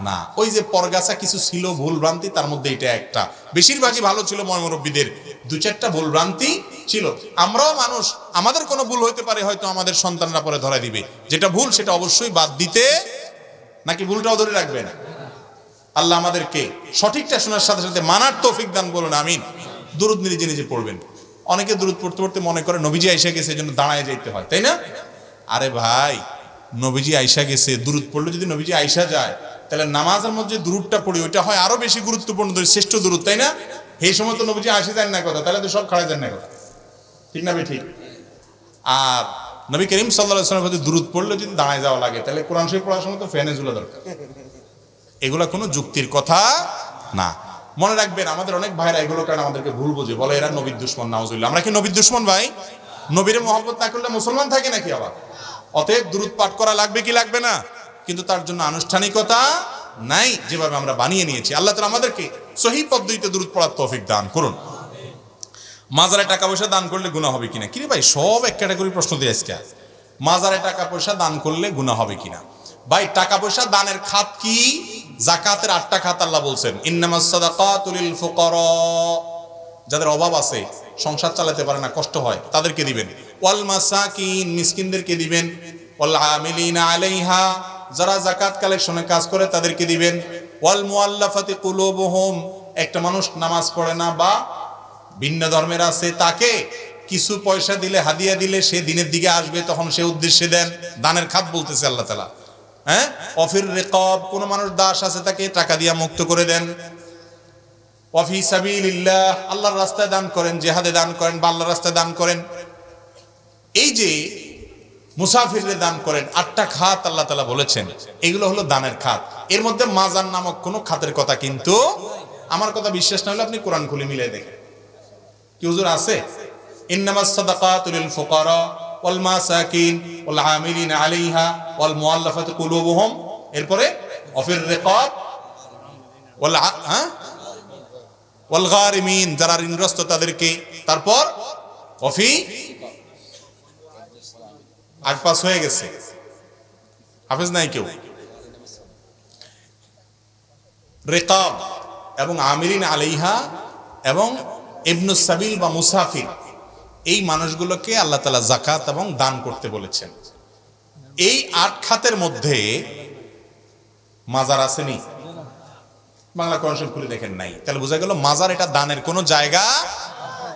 Speaker 1: না। ওই যে পরগাছা কিছু ছিল ভুল ভ্রান্তি, তার মধ্যে এটা একটা। বেশিরভাগই ভালো ছিল, মুরব্বীদের দু চারটা ভুল ভ্রান্তি ছিল। আমরাও মানুষ, আমাদের কোনো ভুল হইতে পারে, হয়তো আমাদের সন্তানরা পরে ধরা দিবে। যেটা ভুল সেটা অবশ্যই বাদ দিতে, নাকি ভুলটাও ধরে রাখবেন? আল্লাহ আমাদেরকে সঠিকটা শোনার সাথে সাথে মানার তৌফিক দান বলুন, আমিন। দুরূদ নিজে নিজে পড়বেন। অনেকে দুরূদ পড়তে পড়তে মনে করে নবীজি আইসা গেছে, এই জন্য দাঁড়ায় যাইতে হয়, তাই না? আরে ভাই, নবীজি আইসা গেছে, দুরূদ পড়লে যদি নবীজি আইসা যায়, তাহলে নামাজের মধ্যে দুরূদটা পড়ি ওইটা হয় আরো বেশি গুরুত্বপূর্ণ, শ্রেষ্ঠ দুরূদ, তাই না? এই সময় তো নবীজি আসে যান না কথা, তাহলে তো সব খাড়া যান না কথা, ঠিক না ভাই? ঠিক। আর নবী করিম সাল্লাল্লাহু আলাইহি ওয়াসাল্লামের প্রতি দুরূদ পড়লে যদি দাঁড়ায় যাওয়া লাগে, তাহলে কোরআন শরীফ পড়ার সময় তো ফ্যানে ঝুলা দরকার। এগুলা কোনো যুক্তির কথা না। মনে রাখবেন, আমাদের অনেক ভাইরা এগুলো কারণ আমাদেরকে ভুল বোঝে, বলে এরা নবীর দুশমন। নাউজুবিল্লাহ। আমরা কি নবীর দুশমন ভাই? নবীরে মহব্বত না করলে মুসলমান থাকে নাকি আবার? অতএব দুরূদ পাঠ করা লাগবে কি লাগবে না? কিন্তু তার জন্য আনুষ্ঠানিকতা নাই, যেভাবে আমরা বানিয়ে নিয়েছি। আল্লাহ তাআলা আমাদেরকে সহিহ পদ্ধতিতে দুরূদ পড়ার তৌফিক দান করুন। মাজারে টাকা পয়সা দান করলে গুনাহ হবে কিনা? কি রে ভাই, সব এক ক্যাটাগরি প্রশ্ন দিয়ে আজকে। মাজারে টাকা পয়সা দান করলে গুনাহ হবে কিনা? ভাই, টাকা পয়সা দানের খাত কি? যাকাতের 8টা খাত আল্লাহ বলছেন, ইন্নামাস সাদাকাতু লিল ফুকারা, যাদের অভাব আছে, সংসার চালাতে পারে না, কষ্ট হয়, তাদেরকে দিবেন। ওয়াল মাসাকিন, মিসকিনদেরকে দিবেন। ওয়াল আমিলিনা আলাইহা, যারা যাকাত কালেকশনে কাজ করে তাদেরকে দিবেন। ওয়াল মুআল্লাফাতি কুলুবুহুম, একটা মানুষ নামাজ পড়ে না বা ভিন্ন ধর্মের আছে, তাকে কিছু পয়সা দিলে, হাদিয়া দিলে সে দিনের দিকে আসবে, তখন সে উদ্দেশ্যে দেন। দানের খাত বলতেছে আল্লাহ তাআলা। হ্যাঁ, অফির রিকাব, কোন মানুষ দাস আছে তাকে টাকা দিয়া মুক্ত করে দেন। ওয়াফি সাবিলিল্লাহ, আল্লাহর রাস্তায় দান করেন, জিহাদে দান করেন বা আল্লাহর রাস্তায় দান করেন। এই যে মুসাফিরদের দান করেন, 8টা খাত আল্লাহ তাআলা বলেছেন, এগুলো হলো দানের খাত। এর মধ্যে মাজার নামক কোনো খাতের কথা কিন্তু, আমার কথা বিশ্বাস না হলে আপনি কোরআন খুলে মিলাই দেখেন। কি হুজুর আছে? ইন্নামাস সাদাকাতু লিল ফুকারা ওয়াল মাসাকিন ওয়াল আমিলিনা আলাইহা ওয়াল মুআল্লাফাতি কুলুবুহুম, এরপরে ওয়াফির রিকাব ওয়াল গারিমিন, যারা ঋণগ্রস্ত তাদেরকে, তারপর ওয়াফি, আগ পাস হয়ে গেছে, হাফেজ নাই কেউ। রিকাব এবং আমিলিন আলাইহা এবং ইবনুস সাবিল বা মুসাফির, এই মানুষগুলোকে আল্লাহ তাআলা যাকাত এবং দান করতে বলেছেন। এই 8 খাতের মধ্যে মাজার আসেনি? বাংলা কোরআন শরীফ খুলে দেখেন নাই, তাহলে বোঝা গেল মাজার এটা দানের কোনো জায়গা।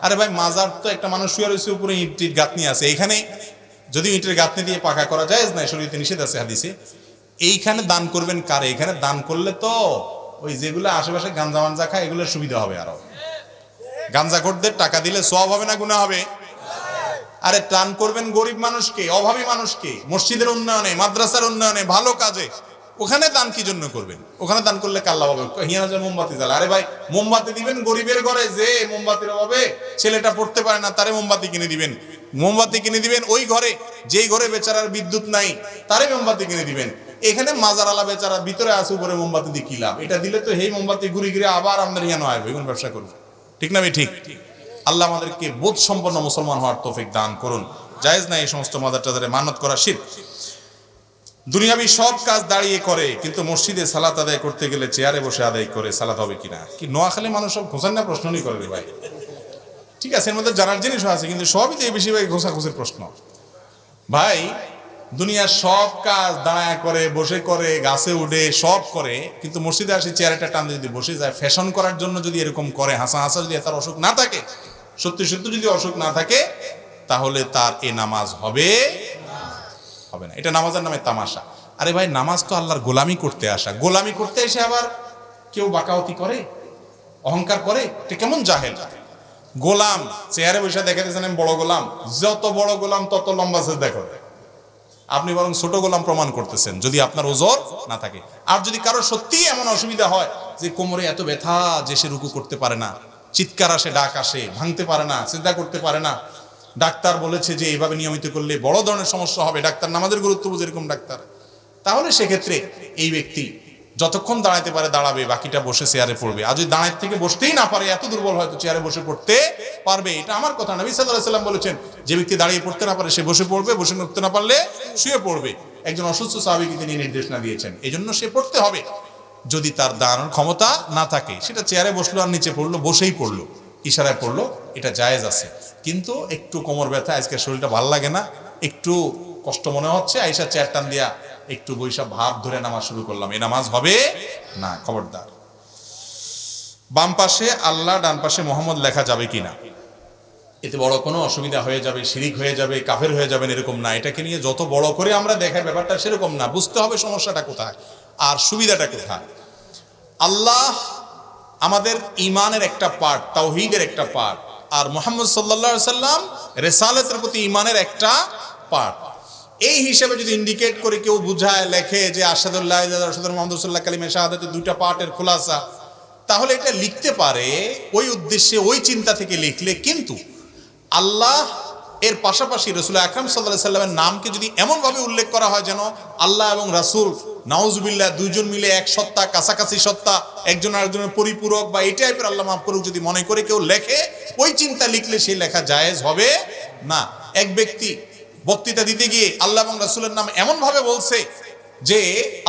Speaker 1: আরে ভাই, মাজার তো একটা মানুষ শুয়ে রয়েছে, উপরে ইটের গাঁথনি আছে, এখানে যদি ইটের গাঁথনি দিয়ে পাকা করা যায় না, শরীয়তে নিষেধ আছে হাদিসে। এইখানে দান করবেন কারে? এখানে দান করলে তো ওই যেগুলো আশেপাশে গাঞ্জা মাঞ্জা খায় এগুলোর সুবিধা হবে। আরো গাঞ্জাখোরদের টাকা দিলে সওয়াব হবে না গুনাহ হবে? আরে দান করবেন গরিব মানুষকে, অভাবী মানুষকে, মসজিদের উন্নয়নে, মাদ্রাসার উন্নয়নে, ভালো কাজে। ওখানে দান কি জন্য করবেন? ওখানে দান করলে কাল্লা হবে। হিয়ানা মোমবাতি জ্বালা, আরে ভাই মোমবাতি দিবেন গরিবের ঘরে, যে মোমবাতির অভাবে ছেলেটা পড়তে পারে না, তারে মোমবাতি কিনে দিবেন। মোমবাতি কিনে দিবেন ওই ঘরে যেই ঘরে বেচারার বিদ্যুৎ নাই, তারে মোমবাতি কিনে দিবেন। এখানে মাজার আলা বেচারা ভিতরে আছে, উপরে মোমবাতি দিয়ে কি লাভ? এটা দিলে তো এই মোমবাতি ঘুরে ঘুরে আবার আমাদের ইয়ানো আসবে, এগুলো ব্যবসা করবে। ঠিক না ভাই? ঠিক। আল্লাহ আমাদেরকে বোধ সম্পন্ন মুসলমান হওয়ার তৌফিক দান করুন। জায়েজ না এই সমস্ত মাজার টাজারে মানত করা শিরক। দুনিয়াবি সব কাজ দাঁড়িয়ে করে, কিন্তু মসজিদে সালাত আদায় করতে গেলে চেয়ারে বসে আদায় করে, সালাত হবে কিনা? কি নোয়াখালী মানুষ সব ঘোষান না প্রশ্ন নেই করে রে ভাই। ঠিক আছে, এর মধ্যে জানার জিনিসও আছে, কিন্তু সবই তো এই বেশিরভাগ ঘোষাঘুষির প্রশ্ন ভাই। দুনিয়ার সব কাজ দাঁড়ায় করে, বসে করে, গাছে উঠে সব করে, কিন্তু মসজিদে আসে চেয়ারটা টান যদি বসে যায়, ফ্যাশন করার জন্য যদি এরকম করে, হাসা হাসা যদি তার অসুখ না থাকে, সত্যি সত্যি যদি অসুখ না থাকে, তাহলে তার এ নামাজ হবে হবে না। এটা নামাজের নামে তামাশা। আরে ভাই, নামাজ তো আল্লাহর গোলামি করতে আসা, গোলামি করতে এসে আবার কেউ বাকাওয়াতি করে, অহংকার করে, এটা কেমন জাহেল। গোলাম চেয়ারে বসে দেখে দিয়েছেন আমি বড় গোলাম, যত বড় গোলাম তত লম্বা সেজদা করে। আপনি বরং ছোট গোলাম প্রমাণ করতেছেন যদি আপনার ওজর না থাকে। আর যদি কারো সত্যি এমন অসুবিধা হয় যে কোমরে এত ব্যথা যে সে রুকু করতে পারে না, চিৎকার আসে, ডাক আসে, ভাঙতে পারে না, সিজদা করতে পারে না, ডাক্তার বলেছে যে এইভাবে নিয়মিত করলে বড় ধরনের সমস্যা হবে, ডাক্তার নামাজের গুরুত্ব বুঝে এরকম ডাক্তার, তাহলে সেক্ষেত্রে এই ব্যক্তি যতক্ষণ দাঁড়াইতে পারে দাঁড়াবে, বাকিটা বসে চেয়ারে পড়বে। আর যদি দাঁড়াইতে থেকে বসতেই না পারে, এত দুর্বল হয়তো চেয়ারে বসে পড়তে পারবে। এটা আমার কথা, নবী সাল্লাল্লাহু আলাইহি ওয়াসাল্লাম বলেছেন যে ব্যক্তি দাঁড়িয়ে পড়তে না পারে সে বসে পড়বে, বসে উঠতে না পারলে শুয়ে পড়বে। একজন অসুস্থ সাহাবীকে তিনি নির্দেশনা দিয়েছেন, এজন্য সে পড়তে হবে। যদি তার দাঁড়ানোর ক্ষমতা না থাকে, সেটা চেয়ারে বসলো আর নিচে পড়লো, বসেই পড়লো, ইশারায় পড়লো, এটা জায়েজ আছে। কিন্তু একটু কোমর ব্যথা, আজকে শরীরটা ভালো লাগে না, একটু কষ্ট মনে হচ্ছে, আইসা চেয়ার টান দিয়া একটু বৈশাখ ভাব ধরে নামাজ শুরু করলাম, এই নামাজ হবে না, খবরদার। বাম পাশে আল্লাহ, ডান পাশে মোহাম্মদ লেখা যাবে কিনা? এতে বড় কোনো অসুবিধা হয়ে যাবে, শিরিক হয়ে যাবে, কাফের হয়ে যাবেন এরকম না। এটাকে নিয়ে যত বড় করে আমরা দেখার ব্যাপারটা সেরকম না। বুঝতে হবে সমস্যাটা কোথায় আর সুবিধাটা কোথায়। আল্লাহ আমাদের ইমানের একটা পার্ট, তাওহীদের একটা পার্ট, আর মুহাম্মদ সাল্লাল্লাহু আলাইহি সাল্লাম রিসালাতের প্রতি ইমানের একটা পার্ট। এই হিসেবে যদি ইন্ডিকেট করে কেউ বুঝায়, লেখে যে আশহাদু আল্লা ইলাহা ইল্লাল্লাহ আশহাদু মুহাম্মাদুর রাসূলুল্লাহ কালিমা শাহাদাতের দুইটা পার্টের খোলাসা, তাহলে এটা লিখতে পারে ওই উদ্দেশ্যে, ওই চিন্তা থেকে লিখলে। কিন্তু আল্লাহ এর পাশাপাশি রাসূল আকরাম সাল্লাল্লাহু আলাইহি সাল্লামের নামকে যদি এমনভাবে উল্লেখ করা হয় যেন আল্লাহ এবং রাসূল নাউজুবিল্লাহ দুইজন মিলে এক সত্তা, কাছাকাছি সত্তা, একজন আরেকজনের পরিপূরক, বা এই টাইপের, আল্লাহ মাফ করুক, যদি মনে করে কেউ লেখে, ওই চিন্তা লিখলে সেই লেখা জায়েজ হবে না। এক ব্যক্তি বক্তৃতা দিতে গিয়ে আল্লাহ এবং রাসূলের নাম এমনভাবে বলছে যে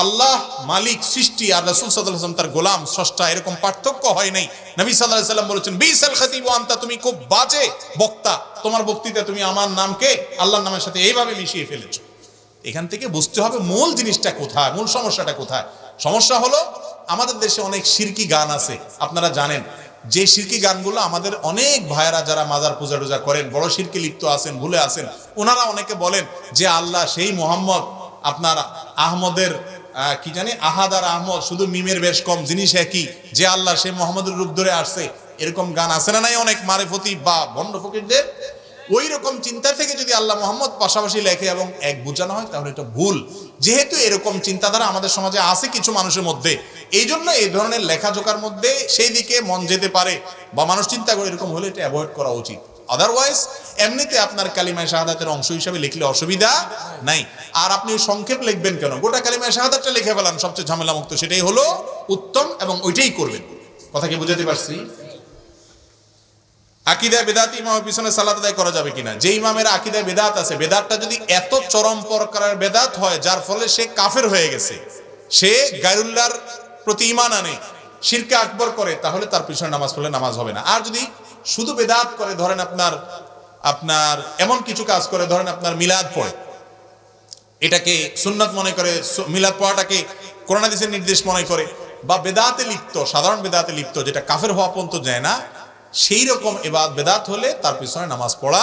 Speaker 1: আল্লাহ মালিক, সৃষ্টি, আর রাসূল সাল্লাল্লাহু আলাইহি ওয়াসাল্লাম তার গোলাম, স্রষ্টা, এরকম পার্থক্য হয় নাই। নবী সাল্লাল্লাহু আলাইহি ওয়াসাল্লাম বলেছেন বিসাল খাতিব ওয়া আনতা, তুমি খুব বাজে বক্তা, তোমার বক্তৃতা তুমি আমার নামকে আল্লাহর নামের সাথে এইভাবে মিশিয়ে ফেলেছো। এখান থেকে বুঝতে হবে মূল জিনিসটা কোথায়, মূল সমস্যাটা কোথায়। সমস্যা হলো আমাদের দেশে অনেক শিরকি গান আছে, আপনারা জানেন যে শিরকি গানগুলো আমাদের অনেক ভাইয়েরা যারা মাজার পূজা টুজা করেন, বড় শিরকে লিপ্ত আছেন, ভুলে আছেন, ওনারা অনেকে বলেন যে আল্লাহ সেই মোহাম্মদ, আপনার আহমদের কি জানি আহাদ আর আহমদ, শুধু মিমের বেশ কম, জিনিস একই, যে আল্লাহ সেই মোহাম্মদের রূপ ধরে আসছে। এরকম গান আছে না নাই অনেক মারেফতি বা ভণ্ড ফকিরদের? ওই রকম চিন্তা থেকে যদি আল্লাহ মোহাম্মদ পাশাপাশি লেখে এবং এক বোঝানো হয়, তাহলে এটা ভুল। যেহেতু এরকম চিন্তাধারা আমাদের সমাজে আছে কিছু মানুষের মধ্যে, এই জন্য এই ধরনের লেখাজোকার মধ্যে সেই দিকে মন যেতে পারে, বা মানুষ চিন্তা করে, এরকম হলে এটা অ্যাভয়েড করা উচিত। আদারওয়াইজ এমনিতে আপনার কালিমায়ে শাহাদাতের অংশ হিসাবে লিখলে অসুবিধা নাই। আর আপনি সংক্ষেপ লিখবেন কেন? গোটা কালিমায়ে শাহাদাতটা লিখে ফেলান, সবচেয়ে ঝামেলা মুক্ত, সেটাই হলো উত্তম, এবং ওইটাই করবেন। কথা কি বুঝাতে পারছি? আকীদায়ে বেদাত ইমামের পিছনে সালাত আদায় করা যাবে কিনা? যে ইমামের আকীদায়ে বেদাত আছে, বেদাতটা যদি এত চরম প্রকারের বেদাত হয় যার ফলে সে কাফের হয়ে গেছে, সে গায়রুল্লাহর প্রতি ঈমান আনে, শিরকে আকবর করে, তাহলে তার পিছনে নামাজ পড়লে নামাজ হবে না। আর যদি শুধু বেদাত করে, ধরেন আপনার এমন কিছু কাজ করে, ধরেন আপনার মিলাদ পড়ে, এটাকে সুন্নাত মনে করে, মিলাদ পড়াটাকে কোরআন হাদিসের নির্দেশ মনে করে, বা বেদাতে লিপ্ত, সাধারণ বেদাতে লিপ্ত, যেটা কাফের হওয়া পর্যন্ত যায় না, সেই রকম বেদাত হলে তার পিছনে নামাজ পড়া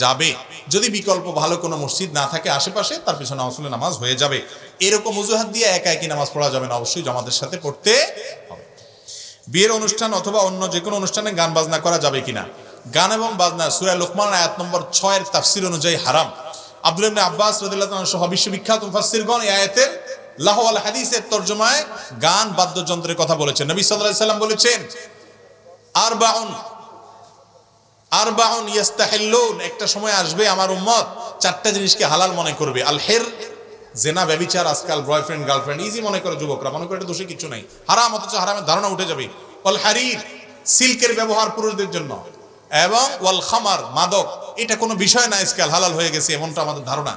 Speaker 1: যাবে। যদি বিকল্প ভালো কোনো মসজিদ না থাকে আশেপাশে, তার পিছনে নামাজ পড়লে নামাজ হয়ে যাবে। এরকম অজুহাত দিয়ে একা একই নামাজ পড়া যাবে না, অবশ্যই জামাতের সাথে পড়তে হবে। বিয়ের অনুষ্ঠান অথবা অন্য যে কোনো অনুষ্ঠানে গান বাজনা করা যাবে কিনা? গান এবং বাজনা সূরা লোকমান আয়াত নম্বর 6 এর তাফসীর অনুযায়ী হারাম। আব্দুল্লাহ ইবনে আব্বাস রাদিয়াল্লাহু তাআলা সহ বিশ্ববিখ্যাত মুফাসসিরগণ এই আয়াতের লাহু ওয়াল হাদিসের তরজমায় গান বাদ্যযন্ত্রের কথা বলেছেন। নবী সাল্লাল্লাহু আলাইহি সাল্লাম বলেছেন আরবাউন ইয়াস্তাহিল্লুন, একটা সময় আসবে আমার উম্মত চারটা জিনিসকে হালাল মনে করবে। আল হির জেনা ব্যভিচার আজকাল বয়ফ্রেন্ড গার্লফ্রেন্ড ইজি মনে করে যুবকরা, মনে করে এটা দোষে কিছু নাই, হারাম, অথচ হারামের ধারণা উঠে যাবে। ওয়াল হারির, সিল্কের ব্যবহার পুরুষদের জন্য, এবং ওয়াল খামার, মাদক, এটা কোনো বিষয় না, আজকাল হালাল হয়ে গেছে এমনটা আমাদের ধারণা।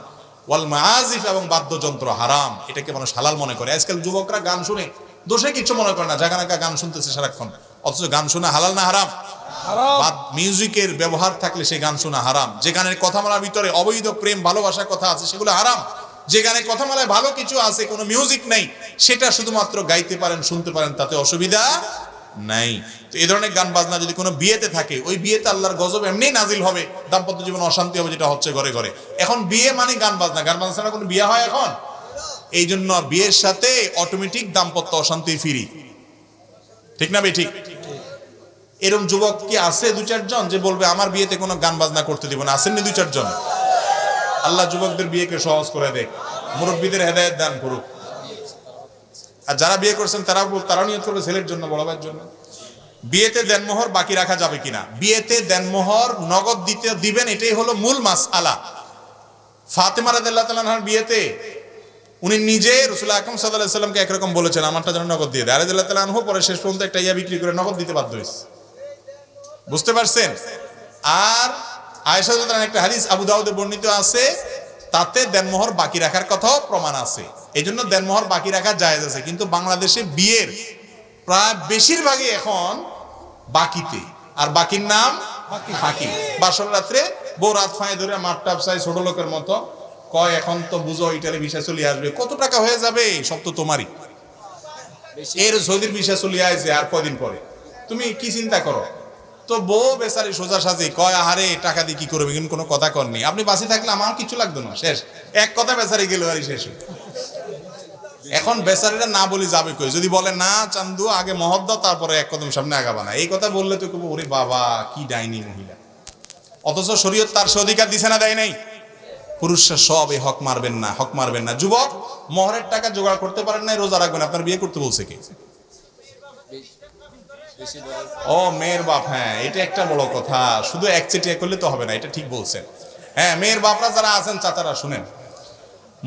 Speaker 1: ওয়াল মাআজিফ, এবং বাদ্যযন্ত্র হারাম, এটাকে মানুষ হালাল মনে করে। আজকাল যুবকরা গান শুনে দোষে কিছু মনে করে না, জাগানাকা গান শুনতেছে সারাক্ষণ, অথচ গান শোনা হালাল না হারাম? মিউজিকের ব্যবহার থাকলে সেই গান শোনা হারাম। যে গানের কথামালার ভিতরে অবৈধ প্রেম ভালোবাসার কথা আছে সেগুলো হারাম। যে গানের কথামালায় ভালো কিছু আছে, কোনো মিউজিক নেই, সেটা শুধুমাত্র গাইতে পারেন, শুনতে পারেন, তাতে অসুবিধা নাই। তো এই ধরনের গান বাজনা যদি কোনো বিয়েতে থাকে, ওই বিয়েতে আল্লাহর গজব এমনিই নাজিল হবে, দাম্পত্য জীবন অশান্তি হবে, যেটা হচ্ছে ঘরে ঘরে। এখন বিয়ে মানে গান বাজনা, গান বাজনা ছাড়া কোনো বিয়ে হয় এখন? এই জন্য বিয়ের সাথে অটোমেটিক দাম্পত্য অশান্তি ফিরি, ঠিক না? ঠিক। এরকম যুবক কি আছে দু চারজন যে বলবে আমার বিয়েতে কোনো গান বাজনা করতে দিব না? আসেননি দু চারজন? আল্লাহ যুবকদের বিয়েকে সহজ করে দেখ, মুরব্বীদের হেদায়েত দান করুক। আর যারা বিয়ে করছেন তারাও নিয়ত করবে ছেলের জন্য, বড় ভাইয়ের জন্য। বিয়েতে দেনমোহর বাকি রাখা যাবে কিনা? বিয়েতে দেনমোহর নগদ দিবেন, এটাই হলো মূল মাসআলা। ফাতেমা রাদিয়াল্লাহু তাআলা আনহার বিয়েতে উনি নিজে রাসূল আকরাম সাল্লাল্লাহু আলাইহি ওয়াসাল্লামকে একরকম বলেছেন, আমারটা যেন নগদ দিয়ে দেয়। আলী রাদিয়াল্লাহু তাআলা আনহু পরে শেষ পর্যন্ত একটা ইয়া বিক্রি করে নগদ দিতে বাধ্য হয়েছে, বুঝতে পারছেন? আর আয়েশা রাদিয়াল্লাহু তাআলা একটা হাদিস আবু দাউদে বর্ণিত আছে, তাতে দেনমোহর বাকি রাখার কথাও প্রমাণ আছে। এই জন্য দেনমোহর বাকি রাখা জায়েজ আছে। কিন্তু বাংলাদেশে বিয়ের প্রায় বেশিরভাগই এখন বাকিতে, আর বাকির নাম ফাঁকি। বাসর রাত্রে বউ রাত ফাঁয়ে ধরে মাপটাপ চাই ছোট লোকের মতো, কয় এখন তো বুঝো ইটালি ভিসা চলে আসবে, কত টাকা হয়ে যাবে, সব তো তোমারই। এর সৌদির ভিসা চলে আসছে আর কদিন পরে, তুমি কি চিন্তা করো? তো বউ বেচারি সোজা সাজি কয়, আহারে টাকা দিয়ে কি করবে, কিন্তু কোনো কথা করনি, আপনি বাঁচি থাকলে আমার কিছু লাগতো না, শেষ। এক কথা বেচারি গেল আর শেষ। এখন বেচারিরা না বলি যাবে কই? যদি বলে না চান্দু আগে মহৎ দাও, তারপরে এক কদম সামনে আগাবা না, এই কথা বললে তো কেউ ওরে বাবা কি ডাইনি মহিলা। অথচ শরীয়ত তার সে অধিকার দিছে না, দেয় নাই? পুরুষরা সব এই হক মারবেন না, হক মারবেন না। যুবক মোহরের টাকা জোগাড় করতে পারেন না, রোজা রাখবেন, আপনার বিয়ে করতে বলছে কে? ও মেয়ের বাপ, হ্যাঁ এটা একটা বড় কথা। শুধু একচেটিয়া করলে তো হবে না, এটা ঠিক বলছেন। হ্যাঁ, মেয়ের বাপরা যারা আছেন, চাচারা শুনেন,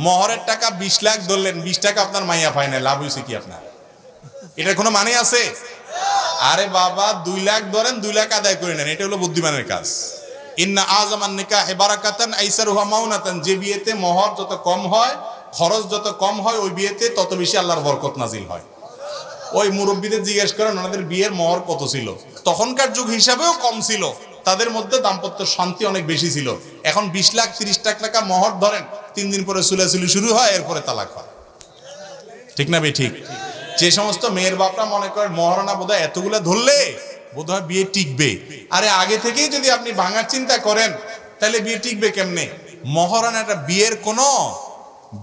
Speaker 1: মোহরের টাকা 20 লাখ ধরলেন, 20 টাকা আপনার মাইয়া পায় না, লাভ হয়েছে কি আপনার? এটার কোনো মানে আছে? আরে বাবা 2 লাখ ধরেন, 2 লাখ আদায় করে নেন, এটা হলো বুদ্ধিমানের কাজ। ইন্না আযামান নিকাহি বারাকাতান আইসারুহা মাউনাতান, যে বিয়েতে মোহর যত কম হয়, খরচ যত কম হয়, ওই বিয়েতে তত বেশি আল্লাহর বরকত নাজিল হয়। ওই মুরব্বীদের জিজ্ঞেস করেন ওনাদের বিয়ের মোহর কত ছিল, তখনকার যুগ হিসাবেও কম ছিল, তাদের মধ্যে দাম্পত্য শান্তি অনেক বেশি ছিল। এখন 20 লাখ 30 লাখ টাকা মোহর ধরেন, 3 দিন পরে চুলাচুলি শুরু হয়, এরপরে তালাক হয়, ঠিক না ভাই? ঠিক। যে সমস্ত মেয়ের বাপরা মনে করেন মহারণা বোধহয় এতগুলো ধরলে বোধহয় বিয়ে টিকবে, আরে আগে থেকেই যদি আপনি ভাঙার চিন্তা করেন তাহলে বিয়ে টিকবে কেমনে? মহারণাটা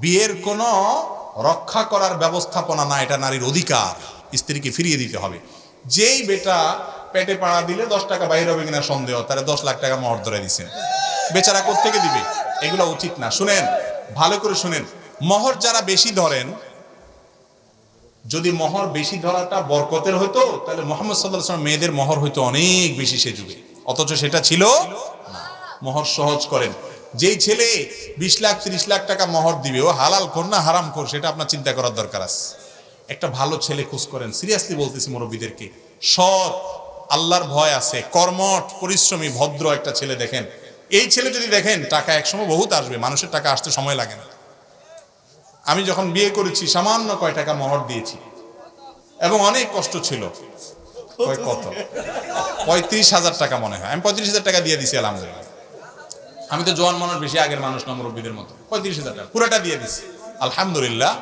Speaker 1: বিয়ের কোনো রক্ষা করার ব্যবস্থাপনা না, এটা নারীর অধিকার, স্ত্রীকে ফিরিয়ে দিতে হবে। যেই বেটা পেটে পাড়া দিলে 10 টাকা বাইরে হবে কিনা সন্দেহ, তারা 10 লাখ টাকা মোহর ধরে দিচ্ছেন, বেচারা কোত্থেকে দিবে? এগুলো উচিত না। শুনেন, ভালো করে শুনেন, মোহর যারা বেশি ধরেন, যদি মোহর বেশি ধরাটা বরকতের হতো, তাহলে মুহাম্মদ সাল্লাল্লাহু আলাইহি ওয়াসাল্লাম মেয়েদের মোহর হইতো অনেক বেশি সে যুগে, অথচ সেটা ছিল না। মোহর সহজ করেন। যেই ছেলে 20 লাখ 30 লাখ টাকা মোহর দিবে, ও হালাল কর না হারাম কর, সেটা আপনার চিন্তা করার দরকার আছে। একটা ভালো ছেলে খোঁজ করেন, সিরিয়াসলি বলতেছি মুরব্বীদেরকে, সৎ, আল্লাহর ভয় আছে, কর্মঠ, পরিশ্রমী, ভদ্র একটা ছেলে দেখেন। এই ছেলে যদি দেখেন, টাকা একসময় বহুত আসবে, মানুষের টাকা আসতে সময় লাগে না। আমি যখন বিয়ে করেছি সামান্য কয় টাকা মোহর দিয়েছি, এবং অনেক কষ্ট ছিল। কত? 35,000 টাকা মনে হয়। আমি 35,000 টাকা দিয়ে দিছি, আলহামদুলিল্লাহ। আমি তো জোয়ান মানুষ, বেশি আগের মানুষ না, মুরব্বীদের মতো। 35,000 টাকা পুরোটা দিয়ে দিছি, আলহামদুলিল্লাহ।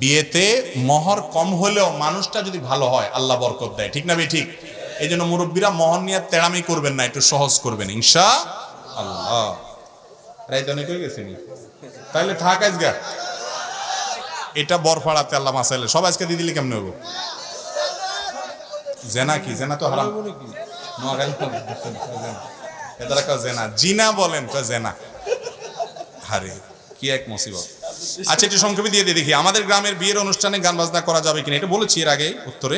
Speaker 1: বিয়েতে মোহর কম হলেও মানুষটা যদি ভালো হয়, আল্লাহ বরকত দেয়, ঠিক না ভাই? ঠিক। এই জন্য মুরব্বীরা মোহর নিয়ে তেড়ামি করবেন না, একটু সহজ করবেন ইনশাআল্লাহ। রাইত অনেক হয়ে গেছে, তাহলে থাক আজগা, এটা বরফাড়াতে আল্লাহ মাসাইলে সব আজকে দিয়ে দিলে কেমন হবো? জেনা কি? জেনা তো হারাম। জেনা জিনা বলেন, জেনা, হারে কি এক মুসিবত। আচ্ছা, একটু সংক্ষেপে দিয়ে দেখি, আমাদের গ্রামের বিয়ের অনুষ্ঠানে গান বাজনা করা যাবে কিনা? এটা বলেছি এর আগে উত্তরে।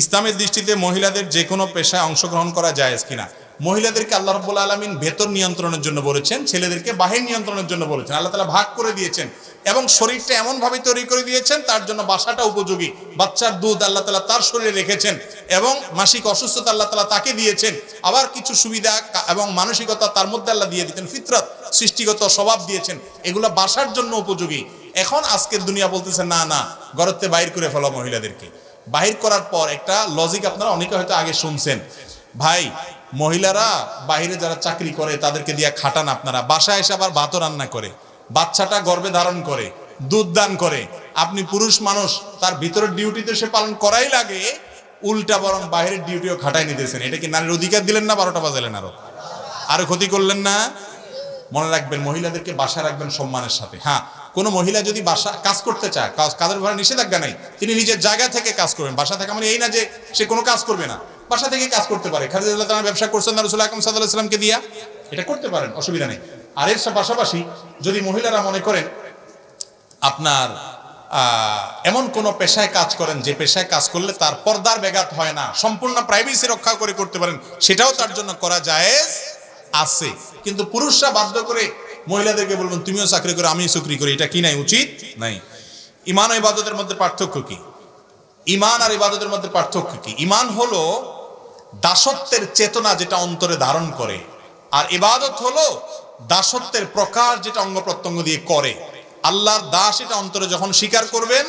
Speaker 1: ইসলামের দৃষ্টিতে মহিলাদের যে কোনো পেশায় অংশগ্রহণ করা জায়েজ কিনা? মহিলাদেরকে আল্লাহ রাব্বুল আলামিন ভেতর নিয়ন্ত্রণের জন্য বলেছেন, ছেলেদেরকে বাহির নিয়ন্ত্রণের জন্য বলেছেন। আল্লাহ তাআলা ভাগ করে দিয়েছেন এবং শরীরটা এমনভাবে তৈরি করে দিয়েছেন তার জন্য বাসাটা উপযোগী। বাচ্চার দুধ আল্লাহ তাআলা তার শরীরে রেখেছেন এবং মাসিক অসুস্থতা আল্লাহ তাআলা তাকে দিয়েছেন। আবার কিছু সুবিধা এবং মানসিকতা তার মধ্যে আল্লাহ দিয়ে দিতেন, ফিতরত সৃষ্টিগত স্বভাব দিয়েছেন, এগুলো বাসার জন্য উপযোগী। এখন আজকের দুনিয়া বলতেছে না না, ঘরতে বাইর করে ফেলো মহিলাদেরকে। বাহির করার পর একটা লজিক আপনারা অনেকে হয়তো আগে শুনছেন, ভাই মহিলারা বাইরে যারা চাকরি করে তাদেরকে দিয়ে খাটান, আপনারা বাসায় এসে আবার ভাতও রান্না করে, বাচ্চাটা গর্ভে ধারণ করে, দুধ দান করে, আপনি পুরুষ মানুষ তার ভিতরের ডিউটিতে সে পালন করাই লাগে, উল্টা বরং বাইরের ডিউটিও খাটাই নিতেছেন। এটা কি নারীর অধিকার দিলেন না? 12টা বাজালেন, আরো ক্ষতি করলেন না? মনে রাখবেন মহিলাদেরকে বাসায় রাখবেন সম্মানের সাথে। হ্যাঁ, কোনো মহিলা যদি বাসা কাজ করতে চায়, কাজের ঘরে নিষেধাজ্ঞা নাই, তিনি নিজের জায়গা থেকে কাজ করবেন। বাসা থেকে মানে এই না যে সে কোনো কাজ করবে না, বাসা থেকে কাজ করতে পারে। খাদিজা রাদিয়াল্লাহু তাআলা ব্যবসা করছেন রাসূল আকরাম সাল্লাল্লাহু আলাইহি ওয়াসাল্লামকে দিয়া, এটা করতে পারেন, অসুবিধা নেই। আর এর পাশাপাশি যদি মহিলারা মনে করেন আপনার এমন কোনো পেশায় কাজ করেন যে পেশায় কাজ করলে তার পর্দার ব্যাঘাত হয় না, সম্পূর্ণ প্রাইভেসি রক্ষা করে করতে পারেন, সেটাও তার জন্য করা জায়েজ আছে। কিন্তু পুরুষরা বাধ্য করে মহিলাদেরকে বলবেন তুমিও চাকরি করো আমিও চাকরি করি, এটা কি নাই? উচিত নাই। ঈমান ও ইবাদতের মধ্যে পার্থক্য কি? ঈমান আর ইবাদতের মধ্যে পার্থক্য কি? ঈমান হলো দাসত্বের চেতনা যেটা অন্তরে ধারণ করে, আর ইবাদত হলো দাসত্বের প্রকাশ যেটা অঙ্গ প্রত্যঙ্গ দিয়ে করে। আল্লাহর দাস এটা অন্তরে যখন স্বীকার করবেন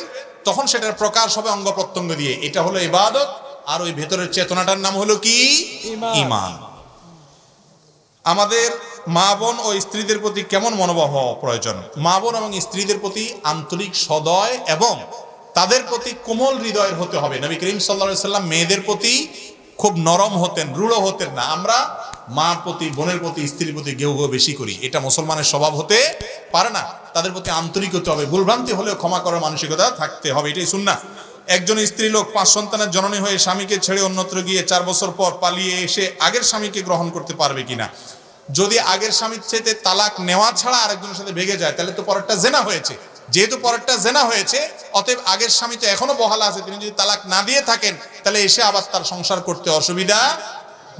Speaker 1: তখন সেটার প্রকাশ হবে অঙ্গ প্রত্যঙ্গ দিয়ে, এটা হলো ইবাদত। আর ওই ভেতরের চেতনাটার নাম হলো কি? ঈমান। আমাদের মা বোন ও স্ত্রীদের প্রতি কেমন মনোভাব হওয়া প্রয়োজন? মা বোন এবং স্ত্রীদের প্রতি আন্তরিক, সদয় এবং তাদের প্রতি কোমল হৃদয়ের হতে হবে। নবী করিম সাল্লাল্লাহু আলাইহি সাল্লাম মেয়েদের প্রতি খুব নরম হতেন, রূঢ় হতেন না। আমরা মার প্রতি, বোনের প্রতি, স্ত্রীর প্রতি গেউ গেউ বেশি করি, এটা মুসলমানের স্বভাব হতে পারে না। তাদের প্রতি আন্তরিক হতে হবে, ভুলভ্রান্তি হলেও ক্ষমা করার মানসিকতা থাকতে হবে, এটাই সুন্নাহ। একজন স্ত্রী লোক 5 সন্তানের জননী হয়ে স্বামীকে ছেড়ে অন্যত্র গিয়ে 4 বছর পর পালিয়ে এসে আগের স্বামীকে গ্রহণ করতে পারবে কিনা? যদি আগের স্বামীর চাইতে তালাক নেওয়া ছাড়া আরেকজনের সাথে ভেগে যায় তাহলে তো পরেরটা জেনা হয়েছে। যেহেতু পরেরটা জেনা হয়েছে, অতএব আগের স্বামী তো এখনো বহাল আছে, তিনি যদি তালাক না দিয়ে থাকেন তাহলে এসে আবার তার সংসার করতে অসুবিধা,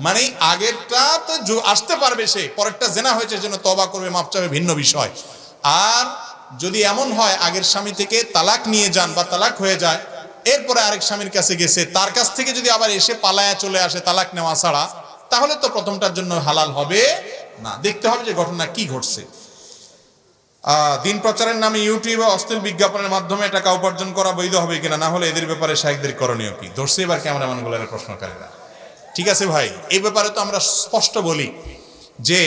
Speaker 1: মানে আগেরটা তো আসতে পারবে, সে পরেরটা জেনা হয়েছে জন্য তওবা করবে, মাপ চাবে, ভিন্ন বিষয়। আর যদি এমন হয় আগের স্বামী থেকে তালাক নিয়ে যান বা তালাক হয়ে যায়, এরপরে আরেক স্বামীর কাছে গেছে, তার কাছ থেকে যদি আবার এসে পালায়া চলে আসে তালাক নেওয়া ছাড়া, তাহলে তো প্রথমটার জন্য হালাল হবে না। দেখতে হবে যে ঘটনা কি ঘটছে। দিন প্রচারের নামে ইউটিউবে অশ্লীল বিজ্ঞাপনের মাধ্যমে টাকা উপার্জন করা বৈধ হবে কিনা? না হলে এদের ব্যাপারে শায়েখদের করণীয় কি? ধরছে এবার ক্যামেরাম্যানগুলোর প্রশ্নকারীরা। ঠিক আছে ভাই, এই ব্যাপারে তো আমরা স্পষ্ট বলি যে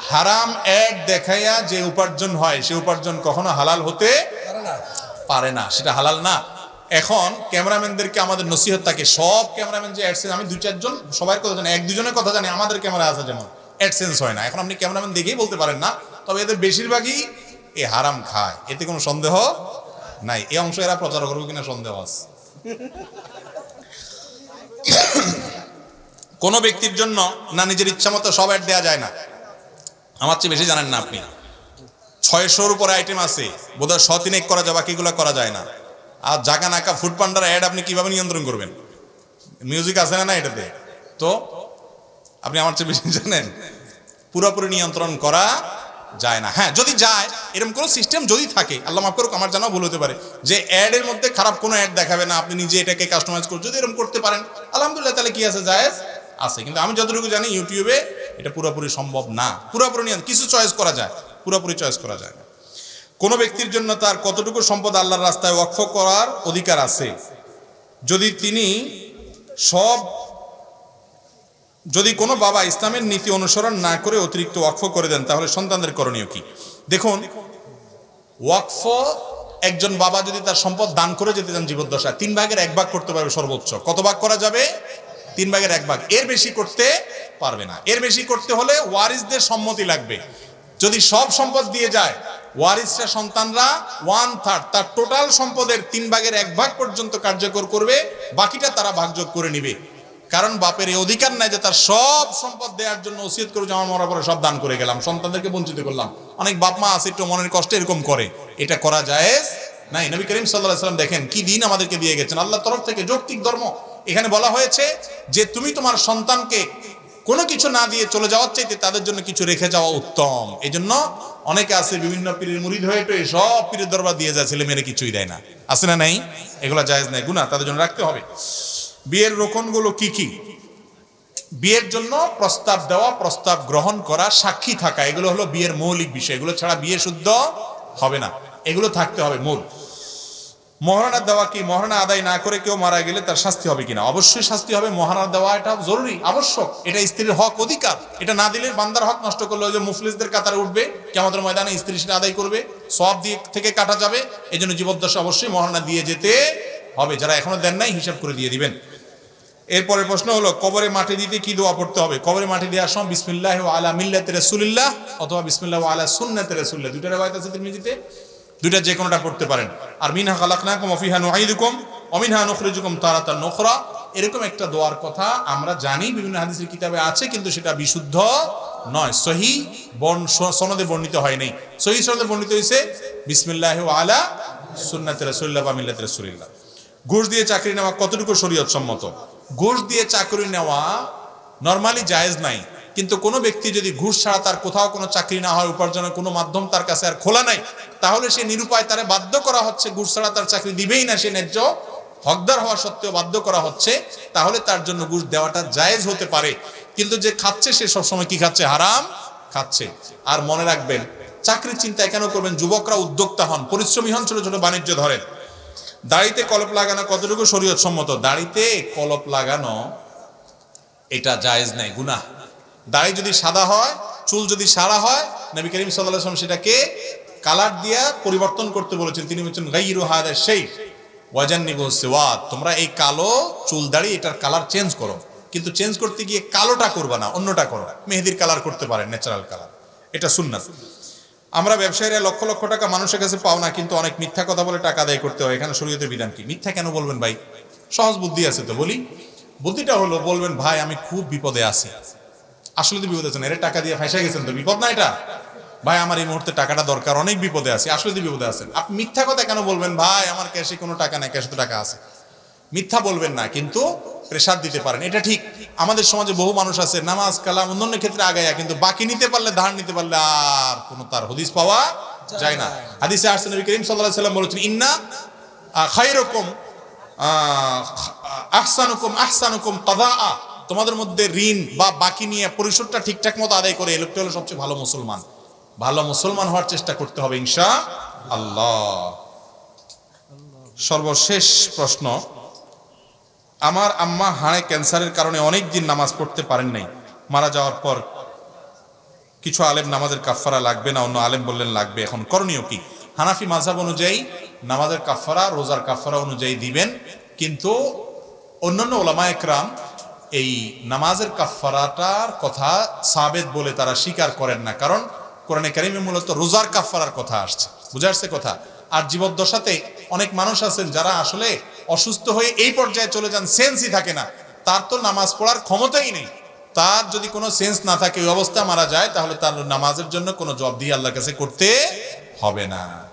Speaker 1: হারাম এক দেখাইয়া যে উপার্জন হয় সে উপার্জন কখনো হালাল হতে পারে না, সেটা হালাল না। এখন ক্যামেরাম্যানদেরকে আমাদের নসিহত থাকে, সব ক্যামেরাম্যান যে অ্যাডসেন্স, আমি 2-4 জন সবার কথা জানি, 1-2 জনের কথা জানি, আমাদের ক্যামেরা আছে যেমন অ্যাডসেন্স হয় না। এখন আপনি ক্যামেরাম্যান দেখেই বলতে পারেন না, তবে এদের বেশিরভাগই এ হারাম খায়, এতে কোনো সন্দেহ নাই। এই অংশ এরা প্রচার করবে কিনা সন্দেহ আছে। কোনো ব্যক্তির জন্য না নিজের ইচ্ছা মতো সব অ্যাড দেওয়া যায় না। আমার চেয়ে বেশি জানেন না আপনি। 600-র উপরে আইটেম আছে, বোধহয় 100-3 করা যায়, বাকিগুলো করা যায় না। আর জাগা নাকা ফুড পান্ডার অ্যাড আপনি কিভাবে নিয়ন্ত্রণ করবেন? মিউজিক আছে না এটাতে? তো আপনি আমার চেয়ে বেশি জানেন, পুরোপুরি নিয়ন্ত্রণ করা যায় না। হ্যাঁ, যদি যায়, এরকম কোনো সিস্টেম যদি থাকে, আল্লাহ মাফ করুক, আমার জানাও ভুল হতে পারে, যে অ্যাডের মধ্যে খারাপ কোনো অ্যাড দেখাবে না, আপনি নিজে এটাকে কাস্টমাইজ করে যদি এরকম করতে পারেন, আলহামদুলিল্লাহ, তাহলে কি আছে, জায়েজ আছে। কিন্তু আমি যতটুকু জানি ইউটিউবে এটা পুরোপুরি সম্ভব না। পুরোপুরি কিছু চয়েস করা যায়, পুরোপুরি চয়েস করা যায় না। কোনো ব্যক্তির জন্য তার কতটুকু সম্পদ আল্লাহর রাস্তায় ওয়াকফ করার অধিকার আছে? যদি কোনো বাবা ইসলামের নীতি অনুসরণ না করে অতিরিক্ত ওয়াকফ করে দেন তাহলে সন্তানদের করণীয় কি? দেখুন, ওয়াকফ একজন বাবা যদি তার সম্পদ দান করে যেতে চান জীবদ্দশায়, 3/1 করতে পারবে সর্বোচ্চ। কত ভাগ করা যাবে? 3/1। এর বেশি করতে পারবে না। এর বেশি করতে হলে ওয়ারিসদের সম্মতি লাগবে। যদি সব সম্পদ দিয়ে যায়, ওয়ারিসরা, সন্তানরা 1/3 তার টোটাল সম্পদের 3/1 পর্যন্ত কার্যকর করবে, বাকিটা তারা ভাগযোগ করে নিবে। কারণ বাপের এই অধিকার নাই যে তার সব সম্পদ দেওয়ার জন্য ওসিয়ত করে যে আমার মরার পরে সব দান করে গেলাম, সন্তানদেরকে বঞ্চিত করলাম। অনেক বাপ মা আছে একটু মনের কষ্টে এরকম করে, এটা করা জায়েজ নাই। নবী করিম সাল্লাল্লাহু আলাইহি ওয়াসাল্লাম দেখেন কি দিন আমাদেরকে দিয়ে গেছেন, আল্লাহর তরফ থেকে যৌক্তিক ধর্ম, এখানে বলা হয়েছে যে তুমি তোমার সন্তানকে কোনো কিছু না দিয়ে চলে যাওয়ার চাইতে তাদের জন্য কিছু রেখে যাওয়া উত্তম। এই জন্য অনেকে আছে বিভিন্ন পীরের মুরিদ হয়ে তো সব পীরের দরবার দিয়ে যায়, ছেলে মেয়েরা কিছুই দেয় না, আছে না নাই? এগুলা জায়েজ নাই, গুনাহ, তাদের জন্য রাখতে হবে। বিয়ের রোকনগুলো কি কি? বিয়ের জন্য প্রস্তাব দেওয়া, প্রস্তাব গ্রহণ করা, সাক্ষী থাকা, এগুলো হলো বিয়ের মৌলিক বিষয়। এগুলো ছাড়া বিয়ে শুদ্ধ হবে না, এগুলো থাকতে হবে মূল। মহারণা দেওয়া কি? মহারণা আদায় না করে কেউ মারা গেলে তার শাস্তি হবে কিনা? অবশ্যই শাস্তি হবে। মহারণা দেওয়া এটা জরুরি, আবশ্যক, এটা স্ত্রীর হক, অধিকার। এটা না দিলে বান্দার হক নষ্ট করলে ওই যে মুফলিসদের কাতারে উঠবে, কিয়ামতের ময়দানে স্ত্রী সেটা আদায় করবে, সওয়াব দিয়ে থেকে কাটা যাবে। এই জন্য জীবদ্দশা অবশ্যই মহারণা দিয়ে যেতে হবে। যারা এখনো দেন নাই হিসাব করে দিয়ে দিবেন। এরপরের প্রশ্ন হলো কবরে মাটি দিতে কি দোয়া পড়তে হবে? কবরে মাটি দেওয়ার সময় বিসমিল্লাহ ওয়া আলা মিল্লাতি রাসূলিল্লাহ অথবা বিসমিল্লাহ ওয়া আলা সুন্নাতি রাসূলিল্লাহ, দুইটা riwayat আছে তিরমিজিতে, দুইটা যে কোনোটা পড়তে পারেন। আর মিনহা খালাকনাকুম ওয়া ফিহা নুঈদুকুম ওয়া মিনহা নুখরিজুকুম তারাতান উখরা, এরকম একটা দোয়ার কথা আমরা জানি, বিভিন্ন হাদিসের কিতাবে আছে, কিন্তু সেটা বিশুদ্ধ নয়, সহিহ সনদে বর্ণিত হয় নাই। সহিহ সনদে বর্ণিত হয়েছে বিসমিল্লাহ ওয়া আলা সুন্নাতি রাসূলিল্লাহ ওয়া মিল্লাতি রাসূলিল্লাহ। ঘুষ দিয়ে চাকরি নেওয়া কতটুকু শরীয়ত সম্মত? ঘুষ দিয়ে চাকরি নেওয়া নরমালি জায়েজ নাই, কিন্তু কোনো ব্যক্তি যদি ঘুষ ছাড়া তার কোথাও কোনো চাকরি না হয়, উপার্জনের কোনো মাধ্যম তার কাছে আর খোলা নাই, তাহলে সে নিরুপায়, তারে বাধ্য করা হচ্ছে, ঘুষ ছাড়া তার চাকরি দিবেই না, সে ন্যায্য হকদার হওয়া সত্ত্বেও বাধ্য করা হচ্ছে, তাহলে তার জন্য ঘুষ দেওয়াটা জায়েজ হতে পারে। কিন্তু যে খাচ্ছে সে সবসময় কি খাচ্ছে? হারাম খাচ্ছে। আর মনে রাখবেন, চাকরির চিন্তায় কেন করবেন? যুবকরা উদ্যোক্তা হন, পরিশ্রমী হন, ছোট ছোট বাণিজ্য ধরেন। দাড়িতে কলপ লাগানো কতটুকু শরীয়ত সম্মত? দাড়িতে কলপ লাগানো এটা জায়েজ নাই, গুনাহ। দাড়ি যদি সাদা হয়, চুল যদি সাদা হয়, নবী করিম সাল্লাল্লাহু আলাইহি ওয়াসাল্লাম সেটাকে কালার দিয়া পরিবর্তন করতে বলেছেন। তিনি বলেছেন গায়রু হাদা শাই ওয়াজান্নিবু সিওয়াত, তোমরা এই কালো চুল দাড়ি এটার কালার চেঞ্জ করো, কিন্তু চেঞ্জ করতে গিয়ে কালোটা করবা না, অন্যটা করো। মেহেদির কালার করতে পারে, ন্যাচারাল কালার, এটা সুন্নাত। আমরা ব্যবসায়ীরা লক্ষ লক্ষ টাকা মানুষের কাছে পাও না, কিন্তু অনেক মিথ্যা কথা বলে টাকা আদায় করতে হয়, এখানে শরীয়তের বিধান কি? মিথ্যা কেন বলবেন ভাই? সহজ বুদ্ধি আছে তো, বলি। বুদ্ধিটা হলো, বলবেন ভাই আমি খুব বিপদে আছি। আসলে তো বিপদে আছেন, এর টাকা দিয়ে ফাঁসা গেছেন তো, বিপদ না এটা? ভাই আমার এই মুহূর্তে টাকাটা দরকার, অনেক বিপদে আছি। আসলে তো বিপদে আছেন। আপনি মিথ্যা কথা কেন বলবেন? ভাই আমার ক্যাশে কোনো টাকা নাই, ক্যাশে তো টাকা আছে। মিথ্যা বলবেন না, কিন্তু প্রেসার দিতে পারেন, এটা ঠিক। আমাদের সমাজে বহু মানুষ আছে নামাজ কালাম অন্যান্য ক্ষেত্রে আগায়া, কিন্তু বাকি নিতে পারলে, ধার নিতে পারলে আর কোনো তার হদিস পাওয়া যায় না। হাদিসে আসছে নবী করিম সাল্লাল্লাহু আলাইহি ওয়াসাল্লাম বলেছেন ইন্না খায়রুকুম আহসানুকুম কাযাআ, তোমাদের মধ্যে ঋণ বা বাকি নিয়ে পরিশোধটা ঠিকঠাক মতো আদায় করে এই লোকটা হলো সবচেয়ে ভালো মুসলমান। ভালো মুসলমান হওয়ার চেষ্টা করতে হবে ইনশাআল্লাহ। সর্বশেষ প্রশ্ন, আমার আম্মা হাড়ে ক্যান্সারের কারণে অনেক দিন নামাজ পড়তে পারেন নাই, মারা যাওয়ার পর কিছু আলেম নামাজের কাফফারা লাগবে না, অন্য আলেম বললেন লাগবে, এখন করণীয় কি? হানাফি মাযহাব অনুযায়ী নামাজের কাফফারা রোজার কাফফারা অনুযায়ী দিবেন, কিন্তু অন্যান্য উলামায়ে কেরাম এই নামাজের কাফফারাটার কথা সাবেত বলে তারা স্বীকার করেন না, কারণ কোরআনে কারিমে মূলত রোজার কাফফারার কথা আসছে, বুঝা আসছে কথা। আর জীবদ্দশাতে অনেক মানুষ আছেন যারা আসলে অসুস্থ হয়ে এই পর্যায়ে চলে যান, সেন্সই থাকে না, তার তো নামাজ পড়ার ক্ষমতাই নেই। তার যদি কোনো সেন্স না থাকে, ওই অবস্থা মারা যায়, তাহলে তার নামাজের জন্য কোনো জবাবদিহি আল্লাহর কাছে করতে হবে না।